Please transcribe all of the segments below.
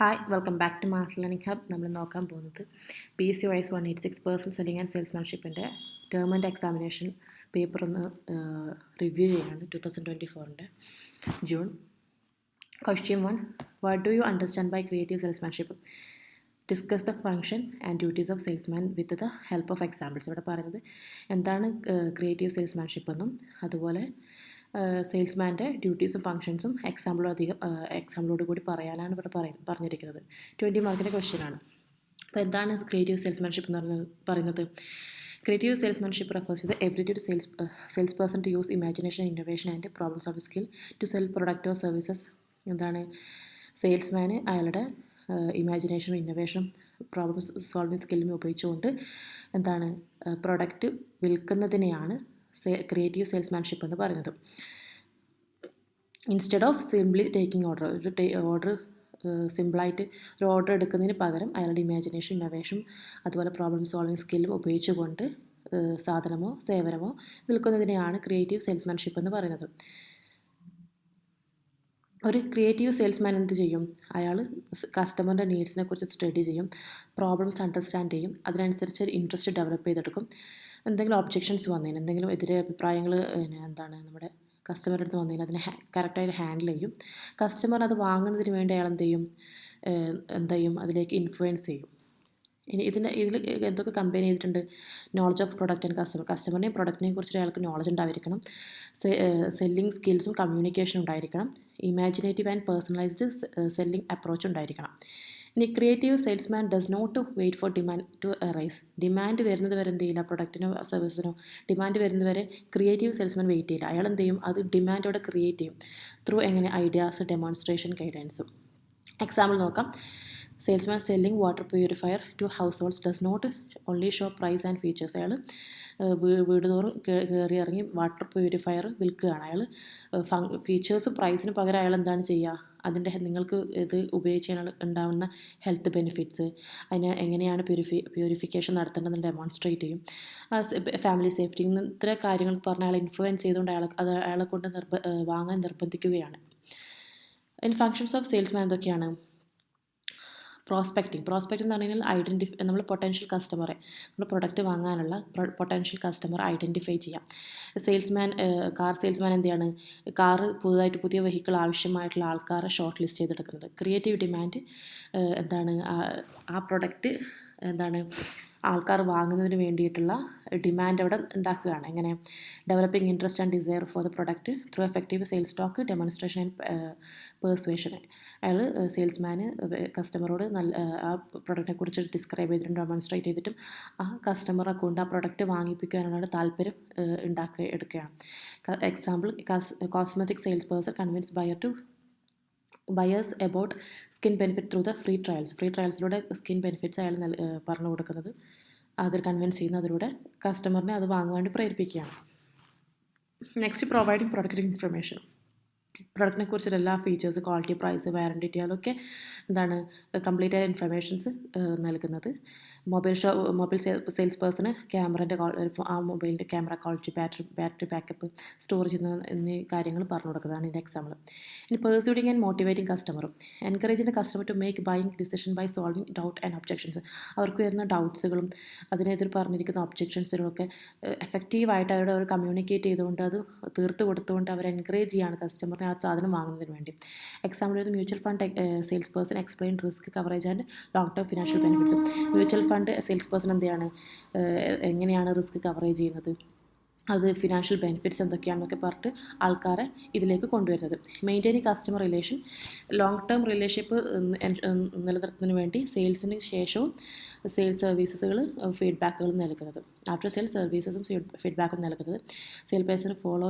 Hi welcome back to mass learning hub. നമ്മൾ നോക്കാൻ പോകുന്നത് PCOS 186 പേഴ്സണൽ സെല്ലിംഗ് ആൻഡ് സെയിൽസ്മാൻഷിപ്പിൻ്റെ ടേം ആൻഡ് എക്സാമിനേഷൻ പേപ്പർ ഒന്ന് റിവ്യൂ ചെയ്യാണ് 2024 June. Question 1, what do you understand by creative salesmanship? Discuss the function and duties of salesman with the help of examples. ഇവിടെ പറയുന്നത് എന്താണ് creative salesmanship എന്നും അതുപോലെ സെയിൽസ്മാൻ്റെ ഡ്യൂട്ടീസും ഫങ്ഷൻസും എക്സാമ്പിളോട് കൂടി പറയാനാണ് ഇവിടെ പറഞ്ഞിരിക്കുന്നത്. 20 മാർക്കിൻ്റെ ക്വസ്റ്റ്യനാണ്. അപ്പോൾ എന്താണ് ക്രിയേറ്റീവ് സെയിൽസ്മാൻഷിപ്പ് എന്ന് പറയുന്നത്? Creative salesmanship refers to the ability to salesperson to use imagination, innovation and problem solving skill to sell product or services. എന്താണ് സെയിൽസ്മാന് അയാളുടെ ഇമാജിനേഷനും ഇന്നോവേഷനും പ്രോബ്ലം സോൾവിങ് സ്കില്ലും ഉപയോഗിച്ചുകൊണ്ട് എന്താണ് പ്രൊഡക്റ്റ് വിൽക്കുന്നതിനെയാണ് ക്രിയേറ്റീവ് സെയിൽസ്മാൻഷിപ്പ് എന്ന് പറയുന്നത്. Instead of simply taking order സിമ്പിളായിട്ട് ഒരു order എടുക്കുന്നതിന് പകരം അയാളുടെ ഇമാജിനേഷൻ ഇന്നോവേഷൻ അതുപോലെ പ്രോബ്ലം സോൾവിങ് സ്കില്ലും ഉപയോഗിച്ചുകൊണ്ട് സാധനമോ സേവനമോ വിൽക്കുന്നതിനെയാണ് ക്രിയേറ്റീവ് സെയിൽസ്മാൻഷിപ്പ് എന്ന് പറയുന്നത്. ഒരു ക്രിയേറ്റീവ് സെയിൽസ്മാൻ എന്ത് ചെയ്യും? അയാൾ കസ്റ്റമറിൻ്റെ നീഡ്സിനെ കുറിച്ച് സ്റ്റഡി ചെയ്യും, പ്രോബ്ലംസ് അണ്ടർസ്റ്റാൻഡ് ചെയ്യും, അതിനനുസരിച്ച് ഒരു ഇൻട്രസ്റ്റ് ഡെവലപ്പ് ചെയ്തെടുക്കും. എന്തെങ്കിലും ഒബ്ജെക്ഷൻസ് വന്നതിന്, എന്തെങ്കിലും എതിരെ അഭിപ്രായങ്ങൾ എന്താണ് നമ്മുടെ കസ്റ്റമറുടെ അടുത്ത് വന്നതിന് അതിനെ കറക്റ്റായിട്ട് ഹാൻഡിൽ ചെയ്യും. കസ്റ്റമർ അത് വാങ്ങുന്നതിന് വേണ്ടി അയാൾ എന്ത് ചെയ്യും അതിലേക്ക് ഇൻഫ്ലുവൻസ് ചെയ്യും. ഇനി ഇതിൽ എന്തൊക്കെ കമ്പയർ ചെയ്തിട്ടുണ്ട്? നോളജ് ഓഫ് പ്രൊഡക്റ്റ് ആൻഡ് കസ്റ്റമറിനെയും പ്രൊഡക്റ്റിനെയും കുറിച്ച് അയാൾക്ക് നോളജ് ഉണ്ടായിരിക്കണം. സെല്ലിംഗ് സ്കിൽസും കമ്മ്യൂണിക്കേഷനും ഉണ്ടായിരിക്കണം. Imaginative and personalised selling approach ഉണ്ടായിരിക്കണം. ഇനി creative salesman does not wait for demand to arise. Demand വരുന്നത് വരെ എന്ത് ചെയ്യില്ല, പ്രൊഡക്റ്റിനോ സർവീസിനോ ഡിമാൻഡ് വരുന്നത് വരെ ക്രിയേറ്റീവ് സെയിൽസ്മാൻ വെയിറ്റ് ചെയ്യില്ല. അയാൾ എന്ത് ചെയ്യും? അത് ഡിമാൻഡോടെ ക്രിയേറ്റ് ചെയ്യും ത്രൂ ഐഡിയാസ്, ഡെമോൺസ്ട്രേഷൻ, ഗൈഡൻസും. എക്സാമ്പിൾ നോക്കാം. Salesman selling water purifier to households does not only show price and features. അയാൾ വീട് തോറും കയറി ഇറങ്ങി വാട്ടർ പ്യൂരിഫയർ വിൽക്കുകയാണ്. അയാൾ ഫീച്ചേഴ്സും പ്രൈസിന് പകരം അയാൾ എന്താണ് ചെയ്യുക? അതിൻ്റെ നിങ്ങൾക്ക് ഇത് ഉപയോഗിച്ചാൽ ഉണ്ടാകുന്ന ഹെൽത്ത് ബെനിഫിറ്റ്സ്, അതിന് എങ്ങനെയാണ് പ്യൂരിഫിക്കേഷൻ നടത്തേണ്ടതെന്ന് ഡെമോൺസ്ട്രേറ്റ് ചെയ്യും. ഫാമിലി സേഫ്റ്റി ഇത്ര കാര്യങ്ങൾ പറഞ്ഞ് അയാളെ ഇൻഫ്ലുവൻസ് ചെയ്തുകൊണ്ട് അയാളെ കൊണ്ട് വാങ്ങാൻ നിർബന്ധിക്കുകയാണ്. ഇൻ ഫങ്ഷൻസ് ഓഫ് സെയിൽസ്മാൻ എന്തൊക്കെയാണ്? പ്രോസ്പെക്റ്റിംഗ് എന്ന് പറഞ്ഞാൽ നമ്മൾ പൊട്ടൻഷ്യൽ കസ്റ്റമറെ, നമ്മൾ പ്രൊഡക്റ്റ് വാങ്ങാനുള്ള പൊട്ടൻഷ്യൽ കസ്റ്റമർ ഐഡൻറ്റിഫൈ ചെയ്യാം. കാർ സെയിൽസ്മാൻ എന്താണ്? പുതിയ വെഹിക്കിൾ ആവശ്യമായിട്ടുള്ള ആൾക്കാരെ ഷോർട്ട് ലിസ്റ്റ് ചെയ്തെടുക്കുന്നത്. ക്രിയേറ്റീവ് ഡിമാൻഡ് എന്താണ്? ആ പ്രൊഡക്റ്റ് എന്താണ് ആൾക്കാർ വാങ്ങുന്നതിന് വേണ്ടിയിട്ടുള്ള ഡിമാൻഡ് അവിടെ ഉണ്ടാക്കുകയാണ്. എങ്ങനെ? Developing interest and desire for the product through effective sales talk, demonstration and persuasion. അയാൾ സെയിൽസ്മാന് കസ്റ്റമറോട് ആ പ്രൊഡക്റ്റിനെ കുറിച്ച് ഡിസ്ക്രൈബ് ചെയ്തിട്ടും ഡെമോൺസ്ട്രേറ്റ് ചെയ്തിട്ടും ആ കസ്റ്റമറെ കൊണ്ട് ആ പ്രൊഡക്റ്റ് വാങ്ങിപ്പിക്കാനുള്ള താല്പര്യം എടുക്കുകയാണ്. Example, cosmetic sales person convince buyers about skin benefit through the free ട്രയൽസിലൂടെ സ്കിൻ ബെനിഫിറ്റ്സ് അയാൾ പറഞ്ഞു കൊടുക്കുന്നത്, അതിൽ കൺവിൻസ് ചെയ്യുന്നതിലൂടെ കസ്റ്റമറിനെ അത് വാങ്ങാൻ വേണ്ടി പ്രേരിപ്പിക്കുകയാണ്. Next, providing product information. പ്രൊഡക്റ്റിനെ കുറിച്ചുള്ള എല്ലാ ഫീച്ചേഴ്സ്, ക്വാളിറ്റി, പ്രൈസ്, വാറണ്ടി അതൊക്കെ എന്താണ് കംപ്ലീറ്റ് ആയ ഇൻഫർമേഷൻസ് നൽകുന്നത്. മൊബൈൽ സെയിൽസ് പേഴ്സണ് ആ മൊബൈലിൻ്റെ camera quality, battery backup, storage എന്നീ കാര്യങ്ങൾ പറഞ്ഞു കൊടുക്കുന്നതാണ് ഇതിൻ്റെ എക്സാമ്പിൾ. ഇനി പെർസ്യൂഡിങ് ആൻഡ് മോട്ടിവേറ്റിംഗ് കസ്റ്റമറും. Encouraging the customer to make buying decision by solving doubt and objections. അവർക്ക് വരുന്ന ഡൗട്ട്സുകളും അതിനെതിരെ പറഞ്ഞിരിക്കുന്ന ഒബ്ജെക്ഷൻസുകളും ഒക്കെ എഫക്റ്റീവായിട്ട് അവരുടെ അവർ കമ്മ്യൂണിക്കേറ്റ് ചെയ്തുകൊണ്ട് അത് തീർത്ത് കൊടുത്തുകൊണ്ട് അവർ എൻകറേജ് ചെയ്യാണ് കസ്റ്റമറിനെ ആ സാധനം വാങ്ങുന്നതിന് വേണ്ടി. എക്സാമ്പിൾ ഒരു mutual fund sales person explain risk coverage and long term financial benefits. Mutual fund sales person എങ്ങനെയാണ് റിസ്ക് കവറേജ് ചെയ്യുന്നത്, അത് ഫിനാൻഷ്യൽ ബെനിഫിറ്റ്സ് എന്തൊക്കെയാണെന്നൊക്കെ പറഞ്ഞിട്ട് ആൾക്കാരെ ഇതിലേക്ക് കൊണ്ടുവരുന്നത്. Maintaining customer relation, long term relationship നിലനിർത്തുന്നതിന് വേണ്ടി സെയിൽസിന് ശേഷവും സെയിൽസ് സർവീസസുകൾ ഫീഡ്ബാക്കുകൾ നൽകുന്നത്. ആഫ്റ്റർ സെയിൽ സർവീസസും ഫീഡ്ബാക്കും നൽകുന്നത്. Sale person follow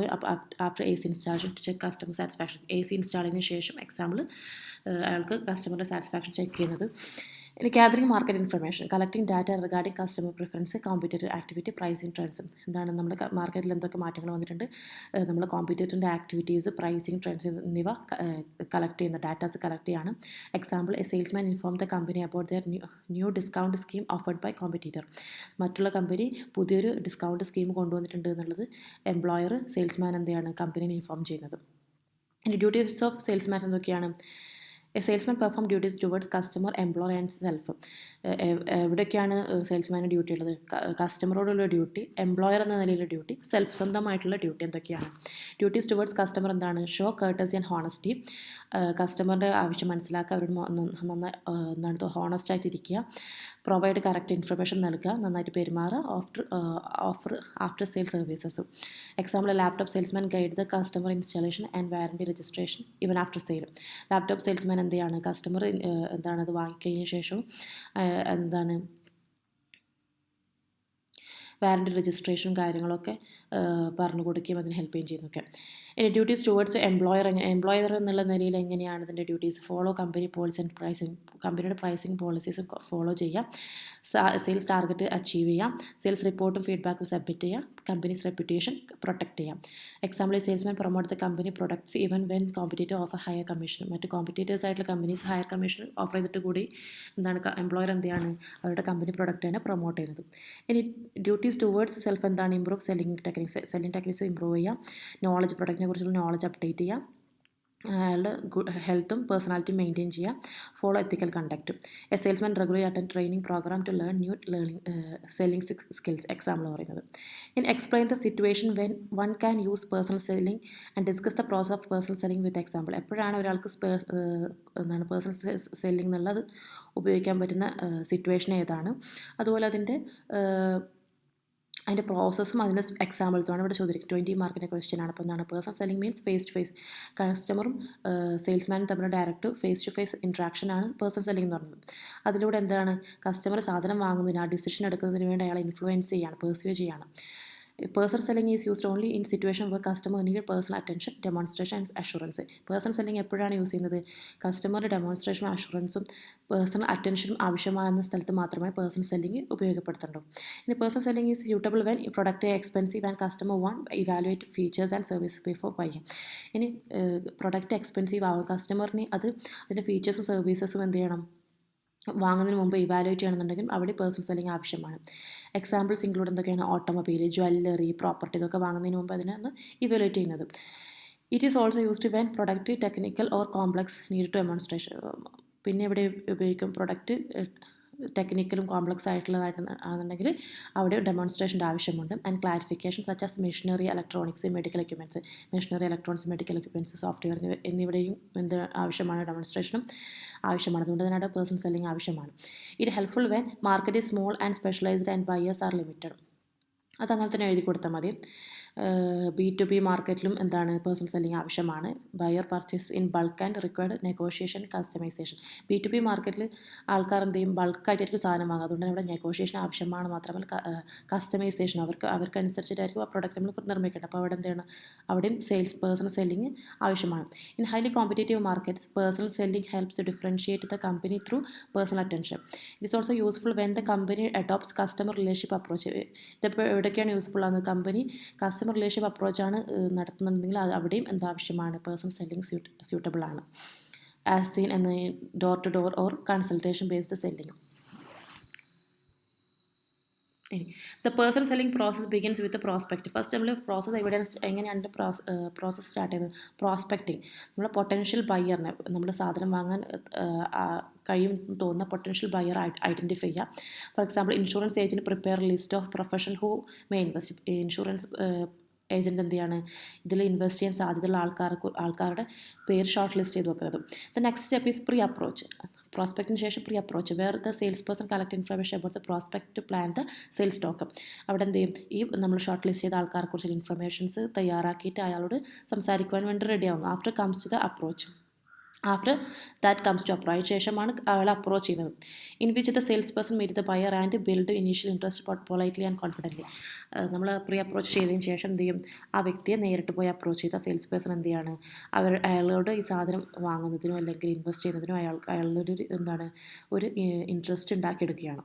after AC installation to check customer satisfaction. AC install ചെയ്തതിന് ശേഷം എക്സാമ്പിൾ അയാൾക്ക് കസ്റ്റമറുടെ സാറ്റിസ്ഫാക്ഷൻ ചെക്ക് ചെയ്യുന്നത്. ഇനി gathering market information, collecting data regarding customer preference, competitive activity, pricing ട്രെൻഡ്സും. എന്താണ് നമ്മുടെ മാർക്കറ്റിൽ എന്തൊക്കെ മാറ്റങ്ങൾ വന്നിട്ടുണ്ട്, നമ്മൾ കോമ്പറ്റേറ്ററിൻ്റെ ആക്ടിവിറ്റീസ്, പ്രൈസിങ് ട്രെൻഡ്സ് എന്നിവ കളക്ട് ചെയ്യുന്ന ഡാറ്റാസ് കളക്ട് ചെയ്യാണ്. Example, a salesman inform the company about their new discount scheme offered by competitor. മറ്റുള്ള കമ്പനി പുതിയൊരു ഡിസ്കൗണ്ട് സ്കീം കൊണ്ടുവന്നിട്ടുണ്ട് എന്നുള്ളത് എംപ്ലോയർ സെയിൽസ്മാൻ കമ്പനിയെ ഇൻഫോം ചെയ്യുന്നത്. ഡ്യൂട്ടീസ് ഓഫ് സെയിൽസ്മാൻ എന്തൊക്കെയാണ്? A salesman perform duties towards customer, employer and self. എവിടെയൊക്കെയാണ് സെയിൽസ്മാന് duty ഉള്ളത്? കസ്റ്റമറോടുള്ള ഡ്യൂട്ടി, എംപ്ലോയർ എന്ന നിലയിലുള്ള ഡ്യൂട്ടി, സെൽഫ് സ്വന്തമായിട്ടുള്ള ഡ്യൂട്ടി എന്തൊക്കെയാണ്? ഡ്യൂട്ടീസ് ടുവേർഡ്സ് കസ്റ്റമർ എന്താണ്? Show courtesy and honesty. കസ്റ്റമറിൻ്റെ ആവശ്യം മനസ്സിലാക്കുക, അവരോട് നന്നായി എന്താണ് ഹോണസ്റ്റ് ആയിട്ടിരിക്കുക. പ്രൊവൈഡ് കറക്റ്റ് ഇൻഫർമേഷൻ നൽകുക, നന്നായിട്ട് പെരുമാറുക. After sale services. Example, laptop salesman guide the customer installation and warranty registration even after sale. Laptop salesman എന്ത് ചെയ്യാണ്? കസ്റ്റമർ എന്താണ് അത് വാങ്ങിക്കഴിഞ്ഞ ശേഷവും എന്താണ് വാറണ്ടി രജിസ്ട്രേഷനും കാര്യങ്ങളൊക്കെ പറഞ്ഞു കൊടുക്കുകയും അതിന് ഹെൽപ്പ് ചെയ്യുകയും ചെയ്യുന്നൊക്കെ. ഇനി ഡ്യൂട്ടീസ് ടുവേർഡ്സ് എംപ്ലോയർ എന്നുള്ള നിലയിൽ എങ്ങനെയാണ് ഇതിൻ്റെ duties? Follow company policy and pricing. കമ്പനിയുടെ പ്രൈസിങ് പോളിസീസും ഫോളോ ചെയ്യുക. സെയിൽസ് ടാർഗറ്റ് അച്ചീവ് ചെയ്യാം. സെയിൽസ് റിപ്പോർട്ടും ഫീഡ്ബാക്കും സബ്മിറ്റ് ചെയ്യുക. കമ്പനീസ് റെപ്യൂട്ടേഷൻ പ്രൊട്ടക്ട് ചെയ്യാം. Example, salesman promote the company products even when competitive offer higher commission. മറ്റ് കോമ്പറ്റേറ്റേഴ്സ് ആയിട്ടുള്ള കമ്പനീസ് ഹയർ കമ്മീഷൻ ഓഫർ ചെയ്തിട്ട് കൂടി എന്താണ് എംപ്ലോയർ എന്ത് ചെയ്യാണ്? അവരുടെ കമ്പനി പ്രൊഡക്റ്റ് തന്നെ പ്രൊമോട്ട് ചെയ്യുന്നത്. ഇനി ഡ്യൂട്ടീസ് ടുവേർഡ്സ് സെൽഫ് എന്താണ്? ഇംപ്രൂവ് സെല്ലിംഗ് ടെക്നിക്സ് ഇംപ്രൂവ് ചെയ്യുക. നോളജ്, പ്രൊഡക്റ്റിനെ കുറിച്ചുള്ള നോളജ് അപ്ഡേറ്റ് ചെയ്യുക. അയാളുടെ ഹെൽത്തും പേഴ്സണാലിറ്റിയും മെയിൻറ്റെയിൻ ചെയ്യുക. Follow ethical conduct. A salesman regularly attend training program to learn new selling skills. Example പറയുന്നത്. In explain the situation when one can use personal selling and discuss the process of personal selling with example. എപ്പോഴാണ് ഒരാൾക്ക് എന്താണ് personal selling എന്നുള്ളത് ഉപയോഗിക്കാൻ പറ്റുന്ന situation ഏതാണ്, അതുപോലെ അതിൻ്റെ പ്രോസസ്സും അതിൻ്റെ എക്സാമ്പിൾസുമാണ് ഇവിടെ ചോദിക്കുന്നത്. 20 മാർക്കിൻ്റെ ക്വസ്റ്റ്യൻ ആണ്. അപ്പോൾ എന്താണ് personal selling means face to face, കസ്റ്റമറും സെയിൽസ്മാനും തമ്മിലുള്ള ഡയറക്റ്റ് ഫേസ് ടു ഫേസ് ഇൻട്രാക്ഷനാണ് പേഴ്സണൽ സെല്ലിംഗ് എന്ന് പറയുന്നത്. അതിലൂടെ എന്താണ് കസ്റ്റമർ സാധനം വാങ്ങുന്നതിന്, ആ ഡിസിഷൻ എടുക്കുന്നതിന് വേണ്ടി അയാളെ ഇൻഫ്ലുവൻസ് ചെയ്യാണ്, പെർസ്യൂ ചെയ്യാണ്. Personal selling is used only in situation where customer need personal attention, demonstration and assurance. Personal selling എപ്പോഴാണ് യൂസ് ചെയ്യുന്നത്? കസ്റ്റമറുടെ ഡെമോൺസ്ട്രേഷനും അഷുറൻസും പേഴ്സണൽ അറ്റൻഷനും ആവശ്യമാകുന്ന സ്ഥലത്ത് മാത്രമേ പേഴ്സണൽ സെല്ലിംഗ് ഉപയോഗപ്പെടുത്തുള്ളൂ. ഇനി personal selling is suitable when product expensive and customer want evaluate features and service before buying. ഇനി product expensive ആവും, കസ്റ്റമറിന് അതിൻ്റെ ഫീച്ചേഴ്സും സർവീസസും എന്ത് ചെയ്യണം? വാങ്ങുന്നതിന് മുമ്പ് ഇവാലുവേറ്റ് ചെയ്യണമെന്നുണ്ടെങ്കിൽ അവിടെ പേഴ്സണൽ സെല്ലിംഗ് ആവശ്യമാണ്. എക്സാമ്പിൾസ് ഇൻക്ലൂഡ് എന്തൊക്കെയാണ്? ഓട്ടോമൊബൈൽ, ജ്വല്ലറി, പ്രോപ്പർട്ടി, ഇതൊക്കെ വാങ്ങുന്നതിന് മുമ്പ് അതിനെ ഒന്ന് ഇവാലുവേറ്റ് ചെയ്യുന്നത്. It is also used when product technical or complex need to demonstration. പിന്നെ ഇവിടെ ഉപയോഗിക്കും പ്രൊഡക്റ്റ് ടെക്നിക്കലും കോംപ്ലക്സ് ആണെന്നുണ്ടെങ്കിൽ അവിടെ ഡെമോൺസ്ട്രേഷൻ്റെ ആവശ്യമുണ്ട്. And clarification such as machinery, electronics, medical equipments. Machinery, electronics, medical equipments, software എന്നിവിടെയും എന്ത് ആവശ്യമാണ്? ഡെമോൺസ്ട്രേഷനും ആവശ്യമാണ്. അതുകൊണ്ട് തന്നെ അവിടെ പേഴ്സണൽ സെല്ലിംഗ് ആവശ്യമാണ്. ഇത് helpful when market is small and specialised and buyers are limited. അതങ്ങനെ തന്നെ എഴുതി കൊടുത്താൽ മതി. B2B മാർക്കറ്റിലും എന്താണ് പേഴ്സണൽ സെല്ലിംഗ് ആവശ്യമാണ്. Buyer purchase in bulk and required negotiation, customisation. B2B മാർക്കറ്റിൽ ആൾക്കാർ എന്ത് ചെയ്യും? ബൾക്കായിട്ടായിരിക്കും സാധനം വാങ്ങുക. അതുകൊണ്ട് തന്നെ ഇവിടെ നെഗോഷിയേഷൻ ആവശ്യമാണ്. മാത്രമല്ല കസ്റ്റമൈസേഷൻ അവർക്കനുസരിച്ചിട്ടായിരിക്കും ആ പ്രൊഡക്റ്റ് നമ്മൾ നിർമ്മിക്കേണ്ടത്. അപ്പോൾ അവിടെ എന്താണ്? അവിടെയും പേഴ്സണൽ സെല്ലിംഗ് ആവശ്യമാണ്. In highly competitive markets personal selling helps differentiate the company through personal attention. It is also useful when the company adopts customer relationship approach. ഇതിപ്പോൾ എവിടെയൊക്കെയാണ് യൂസ്ഫുൾ ആകുന്നത്? കമ്പനി കസ്റ്റമർ റിലേഷൻഷിപ്പ് അപ്രോച്ചാണ് നടത്തുന്നുണ്ടെങ്കിൽ അത് അവിടെയും എന്താവശ്യമാണ്? പേഴ്സണൽ സെല്ലിംഗ് സ്യൂട്ടബിൾ ആണ്. As seen എന്ന door to door or consultation based selling. The personal selling process begins with prospect. First നമ്മൾ പ്രോസസ്സ് എങ്ങനെയാണ് പ്രോസസ്സ് സ്റ്റാർട്ട് ചെയ്യുന്നത്? പ്രോസ്പെക്റ്റിംഗ്. നമ്മൾ പൊട്ടൻഷ്യൽ ബയ്യറിനെ, നമ്മുടെ സാധനം വാങ്ങാൻ കഴിയും തോന്നുന്ന പൊട്ടൻഷ്യൽ ബയർ ഐഡൻറ്റിഫൈ ചെയ്യുക. For example, insurance agent prepare list of professional who may invest. Insurance agent എന്ത് ചെയ്യാണ്? ഇതിൽ ഇൻവെസ്റ്റ് ചെയ്യാൻ സാധ്യതയുള്ള ആൾക്കാരുടെ പേര് ഷോർട്ട് ലിസ്റ്റ് ചെയ്ത് വെക്കുന്നത്. The next step is pre approach. പ്രോസ്പെക്റ്റിന് ശേഷം pre approach, where the sales person collect information about the prospect to plan the sales stock. അവിടെ എന്ത് ചെയ്യും? ഈ നമ്മൾ ഷോർട്ട് ലിസ്റ്റ് ചെയ്ത ആൾക്കാരെക്കുറിച്ചുള്ള ഇൻഫർമേഷൻസ് തയ്യാറാക്കിയിട്ട് അയാളോട് സംസാരിക്കുവാൻ വേണ്ടി റെഡിയാവുന്നു. After comes to the approach. അതിന് ശേഷമാണ് അയാൾ അപ്രോച്ച് ചെയ്യുന്നത്. In which the sales person meet the buyer and build initial interest politely and confidently. നമ്മൾ പ്രീ അപ്രോച്ച് ചെയ്തതിന് ശേഷം എന്ത് ചെയ്യും? ആ വ്യക്തിയെ നേരിട്ട് പോയി അപ്രോച്ച് ചെയ്ത സെയിൽസ് പേഴ്സൺ എന്ത് ചെയ്യാണ്? അയാളോട് ഈ സാധനം വാങ്ങുന്നതിനോ അല്ലെങ്കിൽ ഇൻവെസ്റ്റ് ചെയ്യുന്നതിനോ അയാളുടെ ഒരു interest ഉണ്ടാക്കിയെടുക്കുകയാണ്.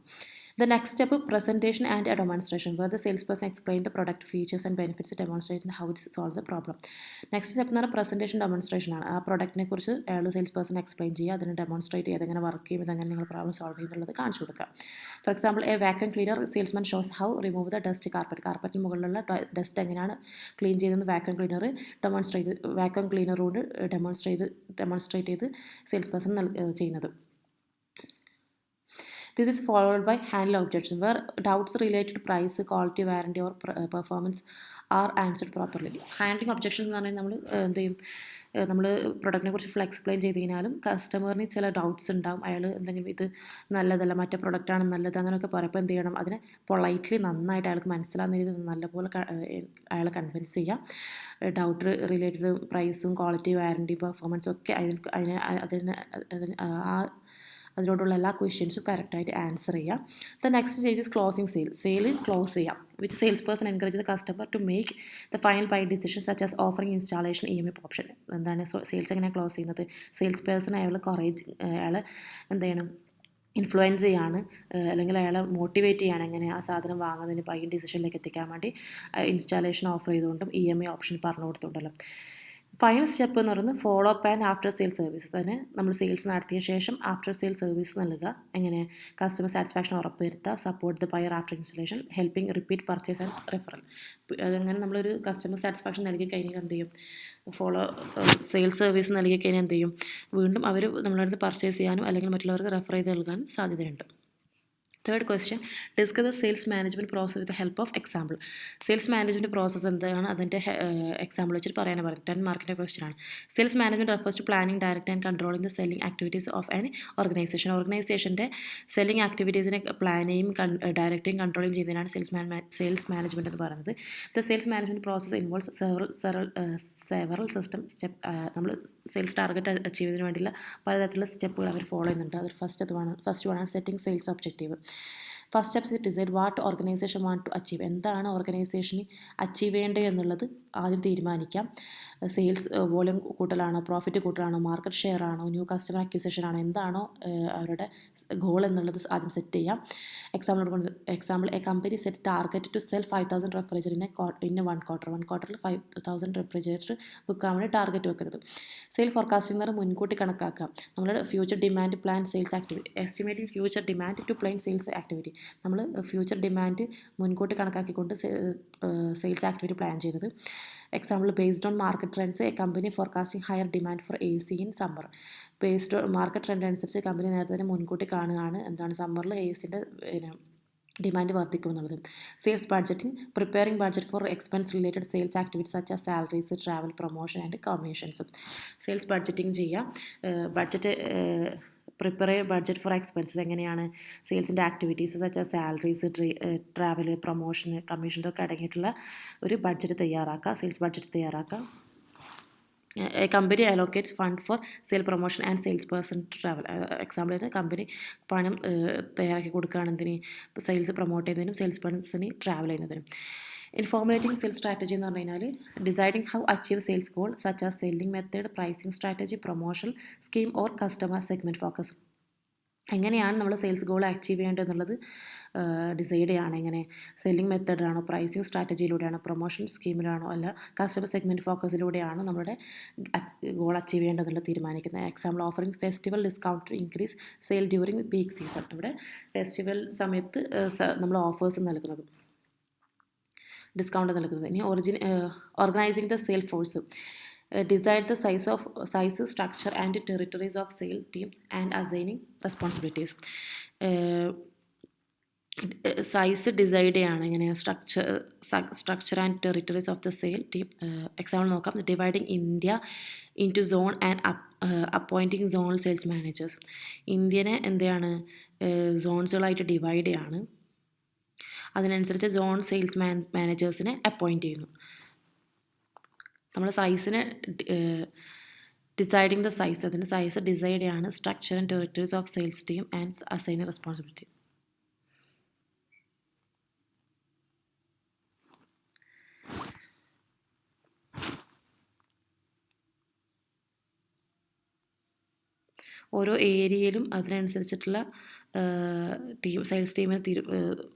The next step, presentation and a demonstration, where the salesperson explain the product features and benefits, demonstrating how it solve the problem. Next step എന്ന് പറഞ്ഞാൽ പ്രസൻറ്റേഷൻ ഡെമോൺസ്ട്രേഷൻ ആണ്. ആ പ്രൊഡക്റ്റിനെ കുറിച്ച് അയാൾ സെയിൽസ് പേഴ്സൺ എക്സ്പ്ലെയിൻ ചെയ്യുക, അതിനെ ഡെമോൺസ്ട്രേറ്റ് ചെയ്യുക, അതെങ്ങനെ വർക്ക് ചെയ്യും, ഇതെങ്ങനെ നിങ്ങൾ പ്രോബ്ലം സോൾവ് ചെയ്യുന്നുള്ളത് കാണിച്ചു കൊടുക്കുക. For example, a vacuum cleaner salesman shows how remove the dust കാർപ്പറ്റിന് മുകളിലുള്ള ഡസ്റ്റ് എങ്ങനെയാണ് ക്ലീൻ ചെയ്തെന്ന് വാക്യൂം ക്ലീനർ വാക്യൂം ക്ലീനറോട് ഡെമോൺസ്ട്രേറ്റ് ചെയ്ത് സെയിൽസ് പേഴ്സൺ ചെയ്യുന്നത്. This is followed by handle objection, where doubts related to price, quality, warranty or performance are answered properly. Handling objection എന്ന് പറഞ്ഞാൽ നമ്മൾ എന്ത് ചെയ്യും, നമ്മൾ പ്രൊഡക്റ്റിനെ കുറിച്ച് ഫുൾ എക്സ്പ്ലെയിൻ ചെയ്ത് കഴിഞ്ഞാലും കസ്റ്റമറിന് ചില ഡൗട്ട്സ് ഉണ്ടാവും. അയാൾ എന്തെങ്കിലും ഇത് നല്ലതല്ല, മറ്റേ പ്രൊഡക്റ്റാണ് നല്ലത് അങ്ങനെയൊക്കെ പറയുമ്പോൾ എന്ത് ചെയ്യണം, അതിനെ പൊളൈറ്റ്ലി നന്നായിട്ട് അയാൾക്ക് മനസ്സിലാവുന്ന രീതിയിൽ നല്ലപോലെ അയാളെ കൺവിൻസ് ചെയ്യാം. ഡൗട്ട് റിലേറ്റഡ് പ്രൈസും ക്വാളിറ്റി വാറൻറ്റി പെർഫോമൻസും ഒക്കെ അതിനോടുള്ള എല്ലാ ക്വസ്റ്റ്യൻസും കറക്റ്റായിട്ട് ആൻസർ ചെയ്യാം. The next stage is closing sale close ചെയ്യാം. With sales person encourage the customer to make the final buy decision such as offering installation EMI option. എന്താണ് സെയിൽസ് എങ്ങനെ ക്ലോസ് ചെയ്യുന്നത്, സെയിൽസ് പേഴ്സൺ അയാൾ അയാൾ എന്ത് ചെയ്യണം, ഇൻഫ്ലുവൻസ് ചെയ്യാണ്, അല്ലെങ്കിൽ അയാളെ മോട്ടിവേറ്റ് ചെയ്യാണ് എങ്ങനെ ആ സാധനം വാങ്ങുന്നതിന് ബൈ ഡിസിഷനിലേക്ക് എത്തിക്കാൻ വേണ്ടി ഇൻസ്റ്റാളേഷൻ ഓഫർ ചെയ്തുകൊണ്ടും EMI ഓപ്ഷൻ പറഞ്ഞു കൊടുത്തുകൊണ്ടല്ലോ. ഫൈനൽ സ്റ്റെപ്പ് എന്ന് പറയുന്നത് follow up and after sale service. തന്നെ നമ്മൾ സെയിൽസ് നടത്തിയ ശേഷം ആഫ്റ്റർ സെയിൽ സർവീസ് നൽകുക. എങ്ങനെ കസ്റ്റമർ സാറ്റിസ്ഫാക്ഷൻ ഉറപ്പുവരുത്തുക, support the buyer after installation, helping repeat purchase and referral. അതങ്ങനെ നമ്മളൊരു കസ്റ്റമർ സാറ്റിസ്ഫാക്ഷൻ നൽകി കഴിഞ്ഞാൽ എന്ത് ചെയ്യും, സെയിൽസ് സർവീസ് നൽകി കഴിഞ്ഞാൽ എന്ത് ചെയ്യും, വീണ്ടും അവർ നമ്മളടുത്ത് പർച്ചേസ് ചെയ്യാനും അല്ലെങ്കിൽ മറ്റുള്ളവർക്ക് റെഫർ ചെയ്ത് നൽകാനും സാധ്യതയുണ്ട്. Third question, discuss the sales management process with help of example. Sales management process എന്താണ്, അതിൻ്റെ എക്സാമ്പിൾ വെച്ചിട്ട് പറയാനാണ് പറയുന്നത്. 10 മാർക്കിൻ്റെ ക്വസ്റ്റ്യൻ ആണ്. Sales management refers to planning, direct and controlling the selling activities of an ഓർഗനൈസേഷൻ്റെ സെല്ലിംഗ് ആക്ടിവിറ്റീസിനെ പ്ലാനെയും ഡയറക്റ്റും കൺട്രോളും ചെയ്യുന്നതിനാണ് സെയിൽസ് മാനേജ്മെൻറ്റ് എന്ന് പറയുന്നത്. The sales management process involves several system step. നമ്മൾ സെയിൽസ് ടാർഗറ്റ് അച്ചീവ് ചെയ്യുന്നതിന് വേണ്ടിയുള്ള പലതരത്തിലുള്ള സ്റ്റെപ്പുകൾ അവർ ഫോളോ ചെയ്യുന്നുണ്ട്. അത് ഫസ്റ്റ് വൺ ആണ് setting sales objective. First steps decide what organisation want to achieve. എന്താണ് ഓർഗനൈസേഷന് അച്ചീവ് ചെയ്യേണ്ടത് എന്നുള്ളത് ആദ്യം തീരുമാനിക്കാം. സെയിൽസ് വോളിയം കൂട്ടലാണോ, പ്രോഫിറ്റ് കൂട്ടലാണോ, മാർക്കറ്റ് ഷെയർ ആണോ, ന്യൂ കസ്റ്റമർ അക്വിസിഷൻ ആണോ, എന്താണോ അവരുടെ ഗോൾ എന്നുള്ളത് ആദ്യം സെറ്റ് ചെയ്യാം. Example, a company set target to sell 5,000 refrigerator in 1 ക്വാർട്ടറിൽ 5,000 റെഫ്രിജറേറ്റർ വിൽക്കാൻ വേണ്ടി ടാർഗറ്റ് വെക്കുന്നത്. സെയിൽ ഫോർകാസ്റ്റിംഗ് എന്ന് പറഞ്ഞാൽ മുൻകൂട്ടി കണക്കാക്കാം. നമ്മുടെ future demand plan sales activity. Estimating future demand to plan sales activity. നമ്മൾ ഫ്യൂച്ചർ ഡിമാൻഡ് മുൻകൂട്ടി കണക്കാക്കിക്കൊണ്ട് സെയിൽസ് ആക്ടിവിറ്റി പ്ലാൻ ചെയ്യുന്നത്. Example, based on market trends a company forecasting higher demand for AC in summer. Based on market trend അനുസരിച്ച് company നേരത്തെ തന്നെ മുൻകൂട്ടി കാണുകയാണ് എന്താണ് സമ്മറിൽ ACൻ്റെ ഡിമാൻഡ് വർദ്ധിക്കും എന്നുള്ളത്. Sales budgeting, preparing budget for expense related sales activities such as salaries, travel, promotion and commissions. Sales budgeting ചെയ്യുക. Prepare budget for expenses. എങ്ങനെയാണ് സെയിൽസിൻ്റെ activities such as salaries, travel, promotion, കമ്മീഷനൊക്കെ അടങ്ങിയിട്ടുള്ള ഒരു ബഡ്ജറ്റ് തയ്യാറാക്കുക, സെയിൽസ് ബഡ്ജറ്റ് തയ്യാറാക്കുക. A company allocates fund for sale promotion and sales person to travel. എക്സാമ്പിളിന് company പണം തയ്യാറാക്കി കൊടുക്കുകയാണെന്നതിന് സെയിൽസ് പ്രൊമോട്ട് ചെയ്യുന്നതിനും സെയിൽസ് പേഴ്സണി ട്രാവൽ ചെയ്യുന്നതിനും. ഇൻഫോർമേറ്റിംഗ് സെയിൽസ് സ്ട്രാറ്റജി എന്ന് പറഞ്ഞു കഴിഞ്ഞാൽ deciding how achieve sales goal such as selling method, pricing strategy, promotion scheme or customer segment focus. എങ്ങനെയാണ് നമ്മൾ സെയിൽസ് ഗോൾ അച്ചീവ് ചെയ്യേണ്ടത് എന്നുള്ളത് ഡിസൈഡ് ചെയ്യാണ്. എങ്ങനെ സെല്ലിംഗ് മെത്തേഡാണോ, പ്രൈസിങ് സ്ട്രാറ്റജിയിലൂടെയാണോ, പ്രൊമോഷൻ സ്കീമിലാണോ, അല്ല കസ്റ്റമർ സെഗ്മെൻറ്റ് ഫോക്കസിലൂടെയാണോ നമ്മുടെ ഗോൾ അച്ചീവ് ചെയ്യേണ്ടതെന്നുള്ളത് തീരുമാനിക്കുന്നത്. Example, offering festival discount to increase sale during peak season. ഇവിടെ ഫെസ്റ്റിവൽ സമയത്ത് നമ്മൾ ഓഫേഴ്സ് നൽകുന്നത്, ഡിസ്കൗണ്ട് നൽകുന്നത്. ഇനി organising the sale force. Decide the size, structure and territories of sale team and assigning responsibilities. Size decide ചെയ്യാണ്. എങ്ങനെ structure and territories of the sale team. Example നോക്കാം. Dividing India into zone and appointing zonal sales managers. ഇന്ത്യനെ എന്താണ് സോൺസുകളായിട്ട് divide ചെയ്യാണ്. അതിനനുസരിച്ച് zone sales മാനേജേഴ്സിനെ appoint ചെയ്യുന്നു. നമ്മൾ സൈസിനെ ഡിസൈഡിങ് ദ സൈസ്, അതിൻ്റെ സൈസ് ഡിസൈഡ് ചെയ്യാണ്. Structure and territories of sales team and assign responsibility. ഓരോ ഏരിയയിലും അതിനനുസരിച്ചിട്ടുള്ള സെയിൽസ് ടീമിനെ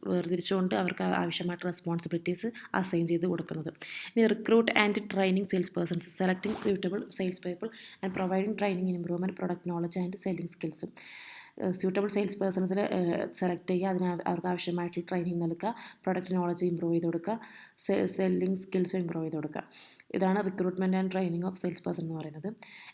വേർതിരിച്ചുകൊണ്ട് അവർക്ക് ആവശ്യമായിട്ടുള്ള റെസ്പോൺസിബിലിറ്റീസ് അസൈൻ ചെയ്ത് കൊടുക്കുന്നത്. ഇനി recruit and training sales persons, selecting suitable sales people and providing training improvement product knowledge and selling skills. Suitable sales പേഴ്സൺസിനെ സെലക്ട് ചെയ്യുക, അവർക്ക് ആവശ്യമായിട്ടുള്ള ട്രെയിനിങ് നൽകുക, പ്രൊഡക്റ്റ് നോളജ് ഇമ്പ്രൂവ് ചെയ്ത് കൊടുക്കുക, സെല്ലിംഗ് സ്കിൽസ് ഇമ്പ്രൂവ് ചെയ്ത് കൊടുക്കുക. ഇതാണ് recruitment and training of sales person എന്ന് പറയുന്നത്.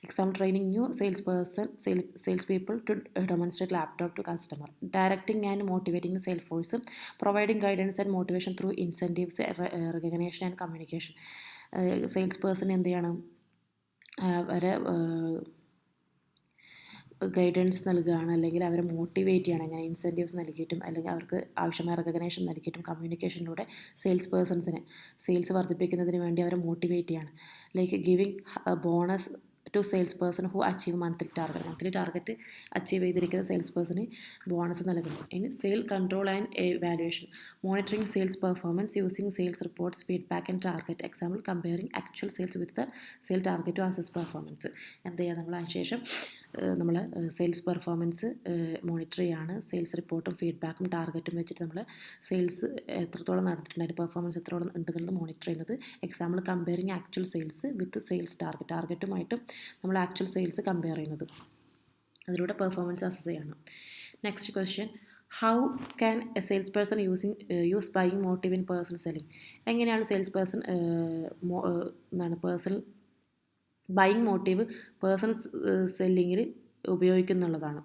Example training new sales people to demonstrate laptop to customer, directing and motivating sale force, providing guidance and motivation through incentives, recognition and communication. Sales person എന്ത് ചെയ്യണം, അവരെ guidance നൽകുകയാണ്, അല്ലെങ്കിൽ അവരെ motivate ചെയ്യണം, അങ്ങനെ ഇൻസെൻറ്റീവ്സ് നൽകിയിട്ടും അല്ലെങ്കിൽ അവർക്ക് ആവശ്യമായ റെക്കഗ്നേഷൻ നൽകിയിട്ടും കമ്മ്യൂണിക്കേഷനിലൂടെ സെയിൽസ് പേഴ്സൺസിനെ സെയിൽസ് വർദ്ധിപ്പിക്കുന്നതിന് വേണ്ടി അവരെ മോട്ടിവേറ്റ് ചെയ്യാണ്. Like giving bonus to sales person who achieve monthly target achieve ചെയ്തിരിക്കുന്ന സെയിൽസ് പേഴ്സണ് ബോണസ് നൽകുന്നു. ഇനി sale control and evaluation, monitoring sales performance using sales reports, feedback and target. Example comparing actual sales with the sale target to assess performance. എന്ത് ചെയ്യുക, നമ്മൾ അതിനുശേഷം നമ്മൾ sales performance monitor ചെയ്യാണ്, sales റിപ്പോർട്ടും ഫീഡ്ബാക്കും ടാർഗറ്റും വെച്ചിട്ട് നമ്മൾ സെയിൽസ് എത്രത്തോളം നടന്നിട്ടുണ്ട്, അതിൻ്റെ പെർഫോമൻസ് എത്രത്തോളം ഉണ്ടെന്നുള്ളത് മോണിറ്റർ ചെയ്യുന്നത്. Example comparing actual sales with sales ടാർഗറ്റുമായിട്ടും നമ്മൾ ആക്ച്വൽ സെയിൽസ് കമ്പയർ ചെയ്യുന്നത്, അതിലൂടെ പെർഫോമൻസ് അസസ് ചെയ്യണം. Next question, how can a sales person use buying motive in personal selling. എങ്ങനെയാണ് sales person personal buying motive personal സെല്ലിങ്ങിൽ ഉപയോഗിക്കുന്നുള്ളതാണ്.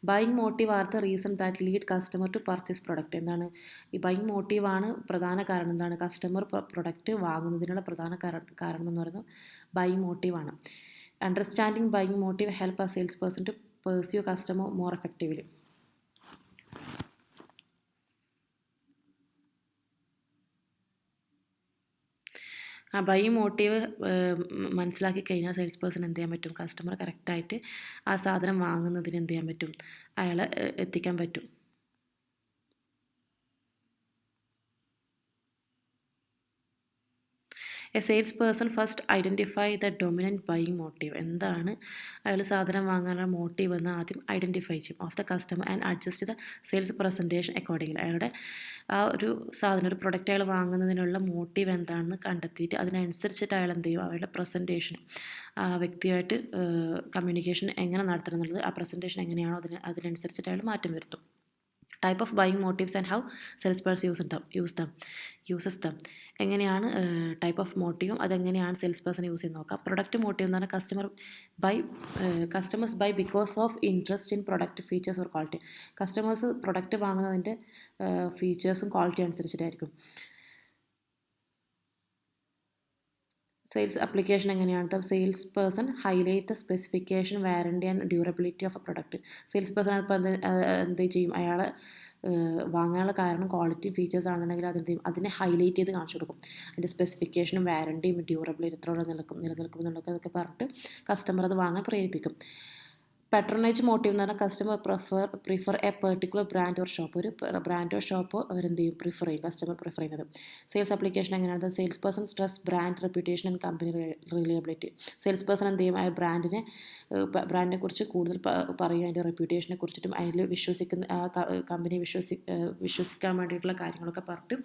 Buying motive are the reason that lead customer to purchase product. എന്താണ് ഈ buying മോട്ടീവാണ് പ്രധാന കാരണം, എന്താണ് customer product വാങ്ങുന്നതിനുള്ള പ്രധാന കാരണം എന്ന് പറയുന്നത് ബൈയിങ് മോട്ടീവാണ്. Understanding buying motive help a sales person to pursue customer more effectively. ആ ബൈയിങ് മോട്ടീവ് മനസ്സിലാക്കി കഴിഞ്ഞാൽ സെയിൽസ് പേഴ്സൺ എന്ത് ചെയ്യാൻ പറ്റും, കസ്റ്റമർ കറക്റ്റായിട്ട് ആ സാധനം വാങ്ങുന്നതിന് എന്ത് ചെയ്യാൻ പറ്റും, അയാളെ എത്തിക്കാൻ പറ്റും. A sales person first identify the dominant buying motive. എന്താണ് അയാൾ സാധനം വാങ്ങാനുള്ള മോട്ടീവ് എന്ന് ആദ്യം ഐഡൻറ്റിഫൈ ചെയ്യും of the customer and adjust the sales presentation accordingly. അയാളുടെ ആ ഒരു സാധനം, ഒരു പ്രൊഡക്റ്റ് അയാൾ വാങ്ങുന്നതിനുള്ള മോട്ടീവ് എന്താണെന്ന് കണ്ടെത്തിയിട്ട് അതിനനുസരിച്ചിട്ട് അയാൾ എന്ത് ചെയ്യും, അവരുടെ പ്രസൻറ്റേഷൻ ആ വ്യക്തിയായിട്ട് കമ്മ്യൂണിക്കേഷൻ എങ്ങനെ നടത്തണം എന്നുള്ളത്, ആ പ്രസൻറ്റേഷൻ എങ്ങനെയാണോ അതിനനുസരിച്ചിട്ട് അയാൾ മാറ്റം വരുത്തും. Type of buying motifs and how sales person uses dum. എങ്ങനെയാണ് ടൈപ്പ് ഓഫ് മോട്ടീവും അതെങ്ങനെയാണ് സെയിൽസ് പേഴ്സൺ യൂസ് ചെയ്ത് നോക്കാം. പ്രൊഡക്റ്റ് മോട്ടീവ് എന്ന് പറഞ്ഞാൽ customers buy because of interest in product features or quality. Customers product വാങ്ങുന്നതിൻ്റെ ഫീച്ചേഴ്സും ക്വാളിറ്റി അനുസരിച്ചിട്ടായിരിക്കും. സെയിൽസ് അപ്ലിക്കേഷൻ എങ്ങനെയാണ്, the sales person highlight the specification, warranty and durability of a product. Sales person അപ്പോൾ എന്ത് ചെയ്യും, അയാൾ വാങ്ങാനുള്ള കാരണം ക്വാളിറ്റിയും ഫീച്ചേഴ്സ് ആണെന്നുണ്ടെങ്കിൽ അതിനെ ഹൈലൈറ്റ് ചെയ്ത് കാണിച്ചു കൊടുക്കും. അതിൻ്റെ സ്പെസിഫിക്കേഷനും വാറണ്ടിയും ഡ്യൂറബിലിറ്റി എത്രയോളം നിലനിൽക്കും എന്നുള്ളതൊക്കെ അതൊക്കെ പറഞ്ഞിട്ട് കസ്റ്റമർ അത് വാങ്ങാൻ പ്രേരിപ്പിക്കും. പാട്രണേജ് മോട്ടീവ് എന്ന് പറഞ്ഞാൽ customer prefer A particular brand or shop. ഒരു ബ്രാൻഡോ ഷോപ്പോ അവരെന്ത് ചെയ്യും, പ്രിഫർ ചെയ്യും, കസ്റ്റമർ പ്രിഫർ ചെയ്യുന്നത്. സെയിൽസ് അപ്ലിക്കേഷൻ എങ്ങനെയാണ്, sales person stress brand reputation and company reliability. Sales person എന്ത് ചെയ്യും, ആ ബ്രാൻഡിനെ കുറിച്ച് കൂടുതൽ പറയും, അതിൻ്റെ റെപ്യൂട്ടേഷനെ കുറിച്ചിട്ടും അതിൽ വിശ്വസിക്കുന്ന ആ കമ്പനി വിശ്വസിക്കാൻ വേണ്ടിയിട്ടുള്ള കാര്യങ്ങളൊക്കെ പറഞ്ഞിട്ട്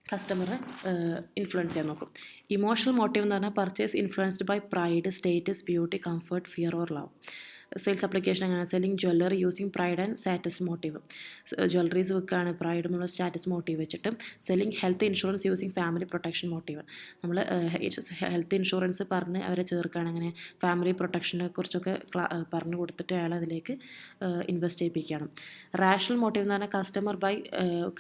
കസ്റ്റമറെ ഇൻഫ്ലുവൻസ് ചെയ്യാൻ നോക്കും. ഇമോഷണൽ മോട്ടീവ് എന്ന് പറഞ്ഞാൽ purchase influenced by pride, status, beauty, comfort, fear or love. Sales application എങ്ങനെയാണ്, selling jewellery using pride and status motive. Jewelleries വെക്കുകയാണ് പ്രൈഡുമുള്ള സ്റ്റാറ്റസ് മോട്ടീവ് വെച്ചിട്ട്. Selling health insurance using family protection motive. നമ്മൾ health insurance പറഞ്ഞ് അവരെ ചേർക്കുകയാണ്, അങ്ങനെ family പ്രൊട്ടക്ഷനെ കുറിച്ചൊക്കെ പറഞ്ഞു കൊടുത്തിട്ട് അയാൾ അതിലേക്ക് ഇൻവെസ്റ്റ് ചെയ്യിപ്പിക്കുകയാണ്. റാഷണൽ മോട്ടീവ് എന്ന് പറഞ്ഞാൽ customer buy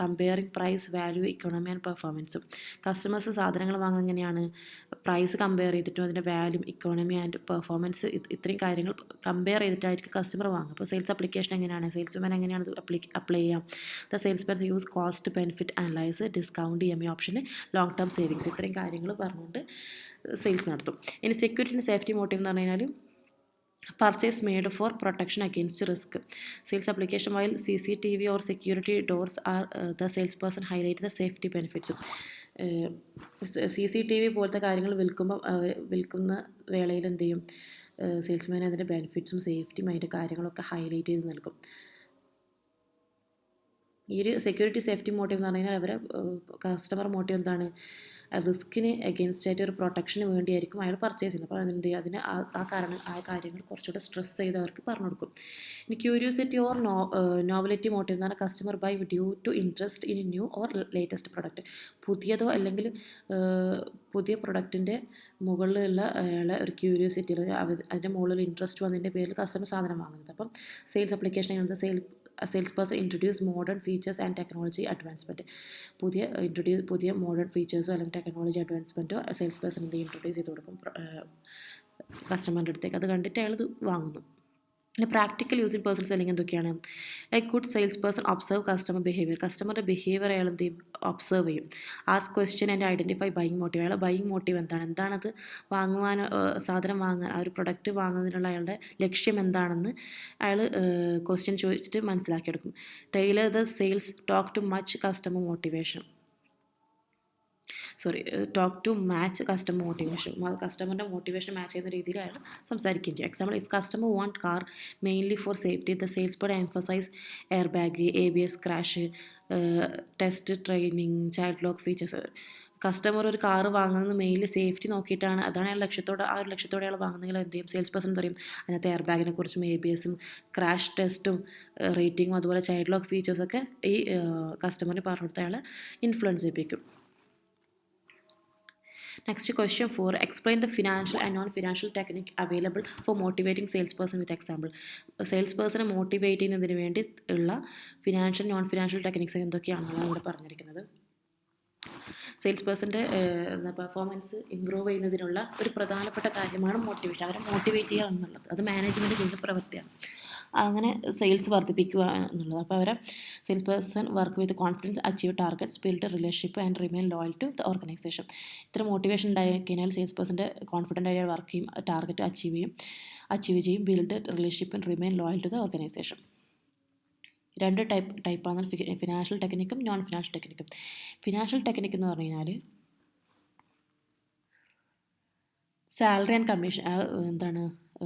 comparing price, value, economy and പെർഫോമൻസും. കസ്റ്റമേഴ്സ് സാധനങ്ങൾ വാങ്ങുന്നത് എങ്ങനെയാണ്, പ്രൈസ് കമ്പയർ ചെയ്തിട്ടും അതിൻ്റെ വാല്യൂ, ഇക്കോണമി ആൻഡ് പെർഫോമൻസ് ഇത്രയും കാര്യങ്ങൾ കമ്പയർ ചെയ്തിട്ടായിരിക്കും കസ്റ്റമർ വാങ്ങുക. അപ്പോൾ സെയിൽസ് അപ്ലിക്കേഷൻ എങ്ങനെയാണ്, സെയിൽസ്മാൻ എങ്ങനെയാണ് അപ്ലൈ ചെയ്യാം. The sales person use cost benefit analyse, discount, EMI option, long term savings. ഇത്രയും കാര്യങ്ങൾ പറഞ്ഞുകൊണ്ട് സെയിൽസ് നടത്തും. ഇനി സെക്യൂരിറ്റി ആൻഡ് സേഫ്റ്റി മോട്ടീവ് എന്ന് പറഞ്ഞു കഴിഞ്ഞാൽ purchase made for protection against risk. Sales application while CCTV or security doors are the sales person highlight the safety benefits. CCTV പോലത്തെ കാര്യങ്ങൾ വിൽക്കുന്ന വേളയിൽ എന്ത് ചെയ്യും, സെയിൽസ്മാൻ അതിൻ്റെ ബെനിഫിറ്റ്സും സേഫ്റ്റിയും അതിൻ്റെ കാര്യങ്ങളൊക്കെ ഹൈലൈറ്റ് ചെയ്ത് നൽകും. ഈ ഒരു സെക്യൂരിറ്റി സേഫ്റ്റി മോട്ടീവ് എന്ന് പറഞ്ഞു കഴിഞ്ഞാൽ അവരെ കസ്റ്റമർ മോട്ടീവ് എന്താണ്, റിസ്കിന് എഗെയിൻസ്റ്റ് ആയിട്ട് ഒരു പ്രൊട്ടക്ഷന് വേണ്ടിയായിരിക്കും അയാൾ പർച്ചേസ് ചെയ്യുന്നത്. അപ്പോൾ അതിനെന്ത് ചെയ്യുക, അതിന് ആ കാര്യങ്ങൾ കുറച്ചുകൂടെ സ്ട്രെസ് ചെയ്ത് അവർക്ക് പറഞ്ഞു കൊടുക്കും. ഇനി ക്യൂരിയോസിറ്റി ഓർ നോവലിറ്റി മോട്ടീവ് എന്ന് പറഞ്ഞാൽ customer buy due to interest in new or latest product. പുതിയതോ അല്ലെങ്കിൽ പുതിയ പ്രൊഡക്റ്റിൻ്റെ മുകളിലുള്ള അയാളെ ഒരു ക്യൂരിയോസിറ്റി, അതിൻ്റെ മുകളിൽ ഇൻട്രസ്റ്റ് വന്നതിൻ്റെ പേരിൽ കസ്റ്റമർ സാധനം വാങ്ങുന്നത്. അപ്പം സെയിൽസ് അപ്ലിക്കേഷൻ എന്നത് sales person introduce modern features and technology advancement. പുതിയ മോഡേൺ ഫീച്ചേഴ്സോ അല്ലെങ്കിൽ ടെക്നോളജി അഡ്വാൻസ്മെൻറ്റോ സെയിൽസ് പേഴ്സൺ ഇൻട്രൊഡ്യൂസ് ചെയ്ത് കൊടുക്കും കസ്റ്റമറിൻ്റെ അടുത്തേക്ക്. അത് കണ്ടിട്ട് അയാൾ ഇത് വാങ്ങുന്നു. പിന്നെ പ്രാക്ടിക്കൽ യൂസിങ് പേഴ്സൺ സെല്ലിംഗ് എന്തൊക്കെയാണ്? A good sales person observe customer behaviour. കസ്റ്റമറുടെ ബിഹേവിയർ അയാൾ എന്ത് ചെയ്യും, ഒബ്സർവ് ചെയ്യും. Ask question and identify buying motive. അയാളെ ബൈയിങ് മോട്ടീവ് എന്താണത് വാങ്ങുവാൻ, സാധനം വാങ്ങാൻ, ആ ഒരു പ്രൊഡക്റ്റ് വാങ്ങുന്നതിനുള്ള അയാളുടെ ലക്ഷ്യം എന്താണെന്ന് അയാൾ ക്വസ്റ്റ്യൻ ചോദിച്ചിട്ട് മനസ്സിലാക്കിയെടുക്കും. Tailor the sales talk to match customer motivation. Talk to match customer motivation. കസ്റ്റമറിൻ്റെ മോട്ടിവേഷൻ മാച്ച് ചെയ്യുന്ന രീതിയിൽ അയാൾ സംസാരിക്കുകയും ചെയ്യും. Example, if customer want car mainly for safety, the sales person emphasise air bag, ABS crash test, training, child lock features. Customer ഒരു car വാങ്ങുന്നത് mainly safety നോക്കിയിട്ടാണ്, അതാണ് അയാൾ ആ ഒരു ലക്ഷ്യത്തോടെ അയാൾ വാങ്ങുന്നെങ്കിൽ എന്ത് ചെയ്യും, സെയിൽസ് പേഴ്സൺ പറയും അതിനകത്ത് എയർ ബാഗിനെ കുറിച്ചും ABSും ക്രാഷ് ടെസ്റ്റും റേറ്റിങ്ങും അതുപോലെ ചൈൽഡ് ലോക്ക് ഫീച്ചേഴ്സൊക്കെ ഈ കസ്റ്റമറിന് പറഞ്ഞു കൊടുത്ത് അയാളെ ഇൻഫ്ലുവൻസ് ചെയ്യിപ്പിക്കും. Next question 4. Explain the financial and non-financial technique available for motivating salesperson with example. Sales motivate ചെയ്യുന്നതിന് വേണ്ടി ഉള്ള ഫിനാൻഷ്യൽ നോൺ ഫിനാൻഷ്യൽ ടെക്നിക്സ് എന്തൊക്കെയാണെന്നാണ് ഇവിടെ പറഞ്ഞിരിക്കുന്നത്. സെയിൽസ് പേഴ്സൻ്റെ പെർഫോമൻസ് ഇമ്പ്രൂവ് ചെയ്യുന്നതിനുള്ള ഒരു പ്രധാനപ്പെട്ട കാര്യമാണ് മോട്ടിവേഷൻ. അവരെ മോട്ടിവേറ്റ് ചെയ്യുക എന്നുള്ളത് അത് മാനേജ്മെൻറ്റ് ചെയ്യുന്ന പ്രവൃത്തിയാണ്. അങ്ങനെ സെയിൽസ് വർദ്ധിപ്പിക്കുക എന്നുള്ളത്. അപ്പോൾ അവരെ sales person work with confidence, achieve targets, build relationship and remain loyal to the organisation. ഇത്ര മോട്ടിവേഷൻ ഉണ്ടായി കഴിഞ്ഞാൽ സെയിൽസ് പേഴ്സൻ്റെ കോൺഫിഡൻ്റ് ആയി വർക്ക് ചെയ്യും, ടാർഗറ്റ് അച്ചീവ് ചെയ്യും, build relationship and remain loyal to the organisation. രണ്ട് ടൈപ്പാണ് ഫിനാൻഷ്യൽ ടെക്നിക്കും നോൺ ഫിനാൻഷ്യൽ ടെക്നിക്കും. ഫിനാൻഷ്യൽ ടെക്നിക്ക് എന്ന് പറഞ്ഞു കഴിഞ്ഞാൽ സാലറി ആൻഡ് കമ്മീഷൻ, എന്താണ്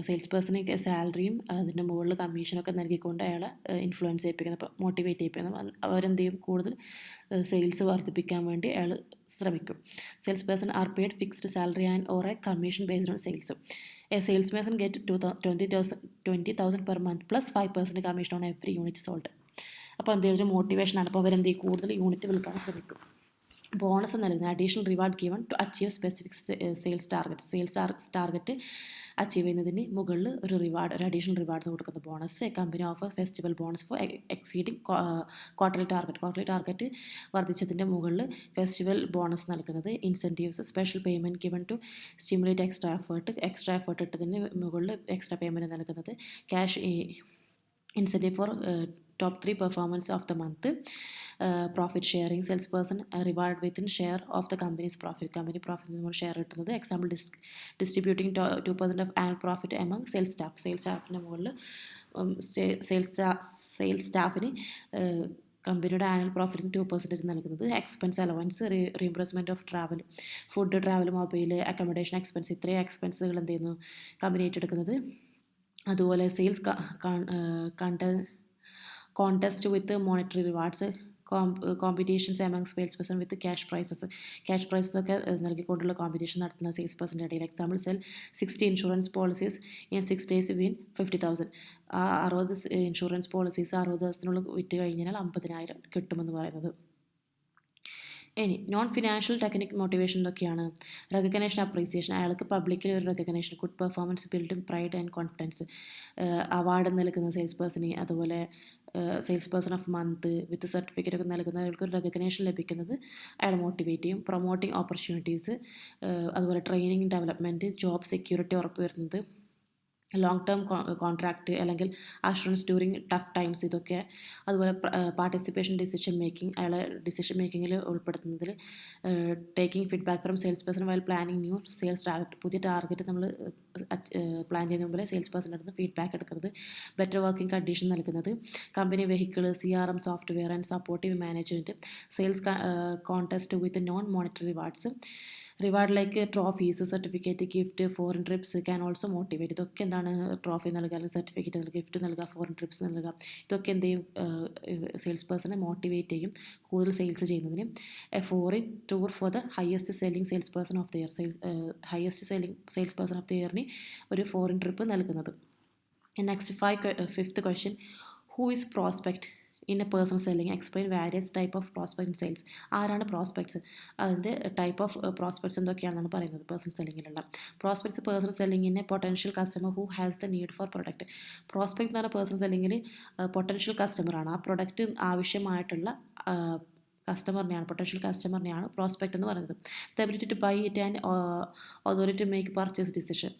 സെയിൽസ് പേഴ്സണെ സാലറിയും അതിൻ്റെ മുകളിൽ കമ്മീഷനൊക്കെ നൽകിക്കൊണ്ട് അയാളെ ഇൻഫ്ലുവൻസ് ചെയ്യിപ്പിക്കുന്നത്, അപ്പോൾ മോട്ടിവേറ്റ് ചെയ്യിപ്പിക്കുന്നത്. അവരെന്ത് ചെയ്യും, കൂടുതൽ സെയിൽസ് വർദ്ധിപ്പിക്കാൻ വേണ്ടി അയാൾ ശ്രമിക്കും. Sales person are paid fixed salary and or A commission based on sales. A sales person get 20,000 per month plus 5% commission on every unit sold. അപ്പോൾ എന്തെങ്കിലും മോട്ടിവേഷനാണ്. അപ്പോൾ അവരെന്ത് ചെയ്യും, കൂടുതൽ യൂണിറ്റ് വിൽക്കാൻ ശ്രമിക്കും. ബോണസ് നൽകുന്നത് additional reward given to achieve specific sales target achieve ചെയ്യുന്നതിന് മുകളിൽ ഒരു അഡീഷണൽ റിവാർഡ് കൊടുക്കുന്ന bonus. Company offer festival bonus for exceeding quarterly target വർദ്ധിച്ചതിൻ്റെ മുകളിൽ ഫെസ്റ്റിവൽ ബോണസ് നൽകുന്നത്. Incentives, special payment given to stimulate extra effort ഇട്ടതിന് മുകളിൽ എക്സ്ട്രാ പേയ്മെൻറ്റ് നൽകുന്നത്. Cash incentive for top 3 performance of the month. Profit sharing, sales person reward within share of the company's profit. Company പ്രോഫിറ്റിൽ നിന്ന് share കിട്ടുന്നത്. Example, distributing 2% of annual profit among sales സ്റ്റാഫിൻ്റെ മുകളിൽ sales സ്റ്റാഫിന് കമ്പനിയുടെ annual പ്രോഫിറ്റിന് 2% നൽകുന്നത്. Expense allowance, reimbursement of travel, food, travel, mobile, accommodation expense, ഇത്രയും എക്സ്പെൻസുകൾ എന്ത് ചെയ്യുന്നു, കമ്പനി ഏറ്റെടുക്കുന്നത്. അതുപോലെ sales contest with monetary rewards, competitions among sales person with cash പ്രൈസസൊക്കെ നൽകിക്കൊണ്ടുള്ള കോമ്പറ്റീഷൻ നടത്തുന്ന സെയിൽസ് പേഴ്സൻ്റെ ഇടയിൽ. Example, sell 60 insurance policies in 6 days win 50,000. 60 insurance policies 60 ദിവസത്തിനുള്ളിൽ വിറ്റ് കഴിഞ്ഞാൽ 50,000 കിട്ടുമെന്ന് പറയുന്നത്. ഇനി നോൺ ഫിനാൻഷ്യൽ ടെക്നിക് മോട്ടിവേഷൻ എന്തൊക്കെയാണ്? റെക്കഗ്നേഷൻ, അപ്രീസിയേഷൻ, അയാൾക്ക് പബ്ലിക്കിൽ ഒരു recognition, good performance, building pride and confidence, award നൽകുന്ന സെയിൽസ് പേഴ്സണി, അതുപോലെ sales person of month with certificate ഒക്കെ നൽകുന്ന അയാൾക്ക് ഒരു റെക്കഗ്നേഷൻ ലഭിക്കുന്നത് അയാൾ മോട്ടിവേറ്റ് ചെയ്യും. പ്രൊമോട്ടിങ് ഓപ്പർച്യൂണിറ്റീസ്, അതുപോലെ ട്രെയിനിങ് ഡെവലപ്മെൻറ്റ്, ജോബ് സെക്യൂരിറ്റി ഉറപ്പുവരുന്നത്, ലോങ് ടേം കോൺട്രാക്റ്റ് അല്ലെങ്കിൽ അഷുറൻസ് ഡ്യൂറിങ് ടഫ് ടൈംസ്, ഇതൊക്കെ. അതുപോലെ പാർട്ടിസിപ്പേഷൻ, ഡിസിഷൻ മേക്കിങ്ങിൽ ഉൾപ്പെടുത്തുന്നതിൽ taking feedback from sales person while planning new sales target. പുതിയ ടാർഗറ്റ് നമ്മൾ പ്ലാൻ ചെയ്യുന്ന മുമ്പ് സെയിൽസ് പേഴ്സൻ്റെ അടുത്ത് ഫീഡ്ബാക്ക് എടുക്കുന്നത്. ബെറ്റർ വർക്കിംഗ് കണ്ടീഷൻ നൽകുന്നത്. Company vehicle, CRM software and supportive management. Sales contest with non monetary rewards. Reward like trophies, certificate, gift, foreign TRIPS can also motivate. ഇതൊക്കെ എന്താണ്, ട്രോഫി നൽകുക, അല്ലെങ്കിൽ സർട്ടിഫിക്കറ്റ് നൽകുക, ഗിഫ്റ്റ് നൽകുക, ഫോറിൻ ട്രിപ്സ് നൽകുക, ഇതൊക്കെ എന്ത് ചെയ്യും, സെയിൽസ് പേഴ്സണെ മോട്ടിവേറ്റ് ചെയ്യും കൂടുതൽ സെയിൽസ് ചെയ്യുന്നതിന്. A foreign tour for the highest selling sales person of the year, highest selling sales person of the ഇയറിന് ഒരു ഫോറിൻ ട്രിപ്പ് നൽകുന്നത്. Next fifth question, who is prospect in a person selling, explain various type of prospect in sales. ആരാണ് prospects, അതിൻ്റെ type of prospects എന്തൊക്കെയാണെന്നാണ് പറയുന്നത് person സെല്ലിങ്ങിലുള്ള. Prospects person സെല്ലിങ്ങിനെ potential customer who has the need for product. Prospect എന്ന് പറഞ്ഞാൽ person സെല്ലിങ്ങിൽ potential കസ്റ്റമറാണ്, ആ പ്രൊഡക്റ്റ് ആവശ്യമായിട്ടുള്ള കസ്റ്റമറിനെയാണ്, പൊട്ടൻഷ്യൽ കസ്റ്റമറിനെയാണ് പ്രോസ്പെക്ട് എന്ന് പറയുന്നത്. The ability to buy it and authority to make purchase decision.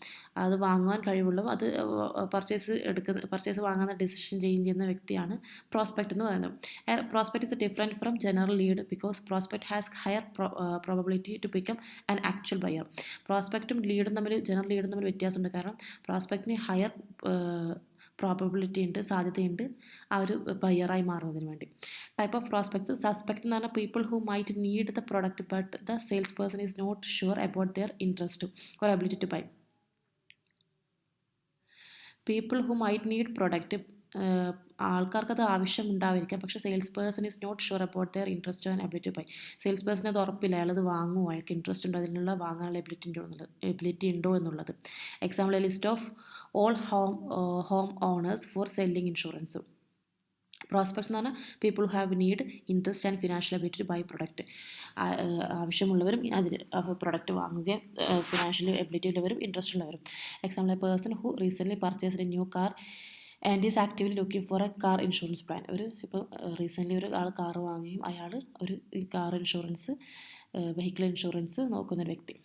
അത് വാങ്ങാൻ കഴിവുള്ള, അത് പർച്ചേസ് വാങ്ങുന്ന ഡിസിഷൻ ചെയ്യുന്ന വ്യക്തിയാണ് പ്രോസ്പെക്ട് എന്ന് പറയുന്നത്. Prospect is different from general lead because prospect has higher probability to become an actual buyer. പ്രോസ്പെക്റ്റും ലീഡും തമ്മിൽ, ജനറൽ ലീഡും തമ്മിൽ വ്യത്യാസമുണ്ട്. കാരണം പ്രോസ്പെക്റ്റിന് ഹയർ പ്രോബബിലിറ്റി ഉണ്ട്, സാധ്യതയുണ്ട് ആ ഒരു ബയറായി മാറുന്നതിന് വേണ്ടി. ടൈപ്പ് ഓഫ് പ്രോസ്പെക്ട്സ്, സസ്പെക്ട് എന്ന് പറഞ്ഞാൽ people who might need the product but the sales person is not sure about their interest or ability to buy. People who might need product, ആൾക്കാർക്കത് ആവശ്യമുണ്ടായിരിക്കാം, പക്ഷേ sales person is not sure about their interest and ability buy. Sales person അത് ഉറപ്പില്ല, അയാളത് വാങ്ങുമോ, അയാൾക്ക് interest ഉണ്ടോ, അതിനുള്ള വാങ്ങാനുള്ള എബിലിറ്റി ഉണ്ടോ എന്നുള്ളത്. Example, a list of all home owners for selling insurance. Prospects എന്ന് പറഞ്ഞാൽ people who have need, interest and financial ability to buy product. ആവശ്യമുള്ളവരും അതിന് പ്രൊഡക്റ്റ് വാങ്ങുകയും ഫിനാൻഷ്യൽ എബിലിറ്റി ഉള്ളവരും ഇൻട്രസ്റ്റ് ഉള്ളവരും. Example, a person who recently purchased a new car and is actively looking for a car insurance plan. ഇപ്പോൾ recently ഒരു ആൾ car വാങ്ങുകയും അയാൾ ഒരു കാർ ഇൻഷുറൻസ്, വെഹിക്കിൾ ഇൻഷുറൻസ് നോക്കുന്ന ഒരു വ്യക്തി.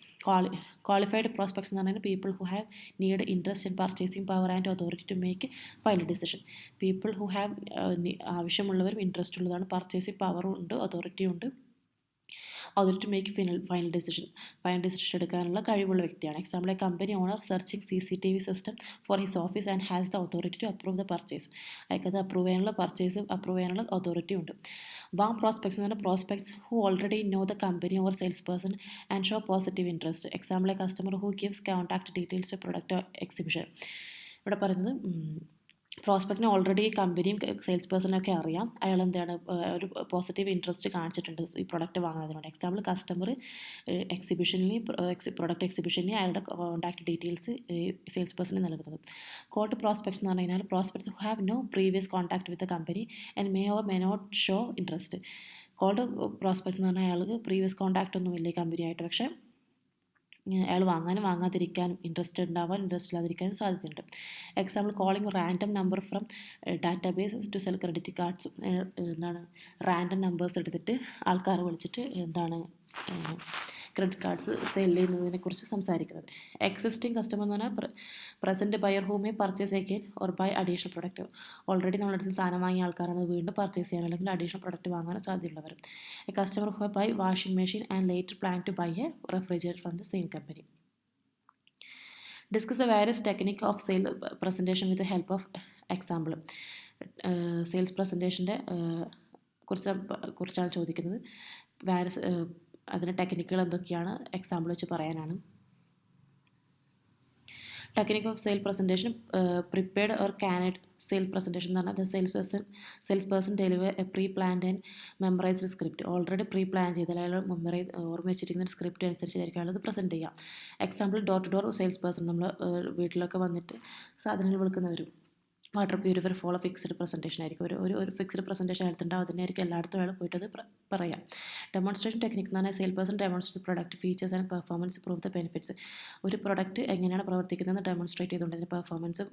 ക്വാളിഫൈഡ് പ്രോസ്പെക്ട്സ് എന്ന് പറഞ്ഞാൽ people who have need, interest and purchasing power and authority to make final decision. People who have ആവശ്യമുള്ളവരും ഇൻട്രസ്റ്റ് ഉള്ളതാണ്, പർച്ചേസിംഗ് പവറും ഉണ്ട്, അതോറിറ്റിയും ഉണ്ട്, authority to make final decision എടുക്കാനുള്ള കഴിവുള്ള വ്യക്തിയാണ്. Example, a company owner searching CCTV system for his office and has the authority to approve the purchase. അയാൾക്കത് അപ്രൂവ് ചെയ്യാനുള്ള അതോറിറ്റി ഉണ്ട്. വാം പ്രോസ്പെക്ട്സ് എന്ന് പറഞ്ഞാൽ prospects who already know the company or sales person and show positive interest. Example, a customer who gives contact details to product exhibition. ഇവിടെ പറയുന്നത് പ്രോസ്പെക്റ്റിന് already കമ്പനിയും sales പേഴ്സണൊക്കെ അറിയാം, അയാൾ എന്താണ് ഒരു പോസിറ്റീവ് ഇൻട്രസ്റ്റ് കാണിച്ചിട്ടുണ്ട് ഈ പ്രൊഡക്റ്റ് വാങ്ങുന്നതിനോട്. എക്സാമ്പിൾ, കസ്റ്റമർ പ്രൊഡക്റ്റ് എക്സിബിഷനിൽ അയാളുടെ കോൺടാക്ട് ഡീറ്റെയിൽസ് സെയിൽസ് പേഴ്സണിന് നൽകുന്നത്. കോൾഡ് പ്രോസ്പെക്ട്സ് എന്ന് പറഞ്ഞു കഴിഞ്ഞാൽ prospects who have no previous contact with the company and may or may not show interest. Cold prospects എന്ന് പറഞ്ഞാൽ അയാൾക്ക് പ്രീവിയസ് കോൺടാക്റ്റ് ഒന്നും ഇല്ല കമ്പനിയായിട്ട്, പക്ഷേ അയാൾ വാങ്ങാനും വാങ്ങാതിരിക്കാനും ഇൻട്രസ്റ്റ് ഇല്ലാതിരിക്കാനും സാധ്യതയുണ്ട്. Example, calling random number from database to sell credit cards. എന്താണ് റാൻഡം നമ്പേഴ്സ് എടുത്തിട്ട് ആൾക്കാർ വിളിച്ചിട്ട് എന്താണ് ക്രെഡിറ്റ് കാർഡ്സ് സെൽ ചെയ്യുന്നതിനെക്കുറിച്ച് സംസാരിക്കുന്നത്. എക്സിസ്റ്റിംഗ് കസ്റ്റമർ എന്ന് പറഞ്ഞാൽ present buyer who may purchase again or buy additional product. Already നമ്മുടെ അടുത്ത് സാധനം വാങ്ങിയ ആൾക്കാരാണ് വീണ്ടും പർച്ചേസ് ചെയ്യാൻ അല്ലെങ്കിൽ അഡീഷണൽ പ്രൊഡക്റ്റ് വാങ്ങാൻ സാധ്യതയുള്ളവർ. A customer who buy washing machine and later plan to buy a refrigerator from the same company. Discuss the various technique of sale presentation with help of example. Sales പ്രസൻറ്റേഷൻ്റെ കുറിച്ചാണ് ചോദിക്കുന്നത്. അതിൻ്റെ ടെക്നിക്കുകൾ എന്തൊക്കെയാണ് example വെച്ച് പറയാനാണ്. Technique of sale presentation, prepared or canned sale presentation എന്ന് പറഞ്ഞാൽ sales person deliver a pre planned and memorized script. Already pre plan ചെയ്ത് അയാൾ ഓർമ്മ വെച്ചിരിക്കുന്ന ഒരു സ്ക്രിപ്റ്റ് അനുസരിച്ചായിരിക്കും അയാളത് പ്രസൻറ്റ് ചെയ്യാം. Example, door to door sales person, നമ്മൾ വീട്ടിലൊക്കെ വന്നിട്ട് സാധനങ്ങൾ വിൽക്കുന്നവരും. Water purifier follow fixed presentation ആയിരിക്കും, ഒരു ഫിക്സ്ഡ് പ്രസൻറ്റേഷൻ എടുത്തിട്ടുണ്ടാവും, അതിനായിരിക്കും എല്ലായിടത്തും അയാൾ പോയിട്ടത് പറയാം. ഡെമോൺസ്ട്രേഷൻ ടെക്നിക് എന്ന് പറഞ്ഞാൽ sale person demonstrate product features and performance prove the benefits. ഒരു പ്രൊഡക്റ്റ് എങ്ങനെയാണ് പ്രവർത്തിക്കുന്നതെന്ന് ഡെമോൺസ്ട്രേറ്റ് ചെയ്തുകൊണ്ട് അതിൻ്റെ പെർഫോമൻസ്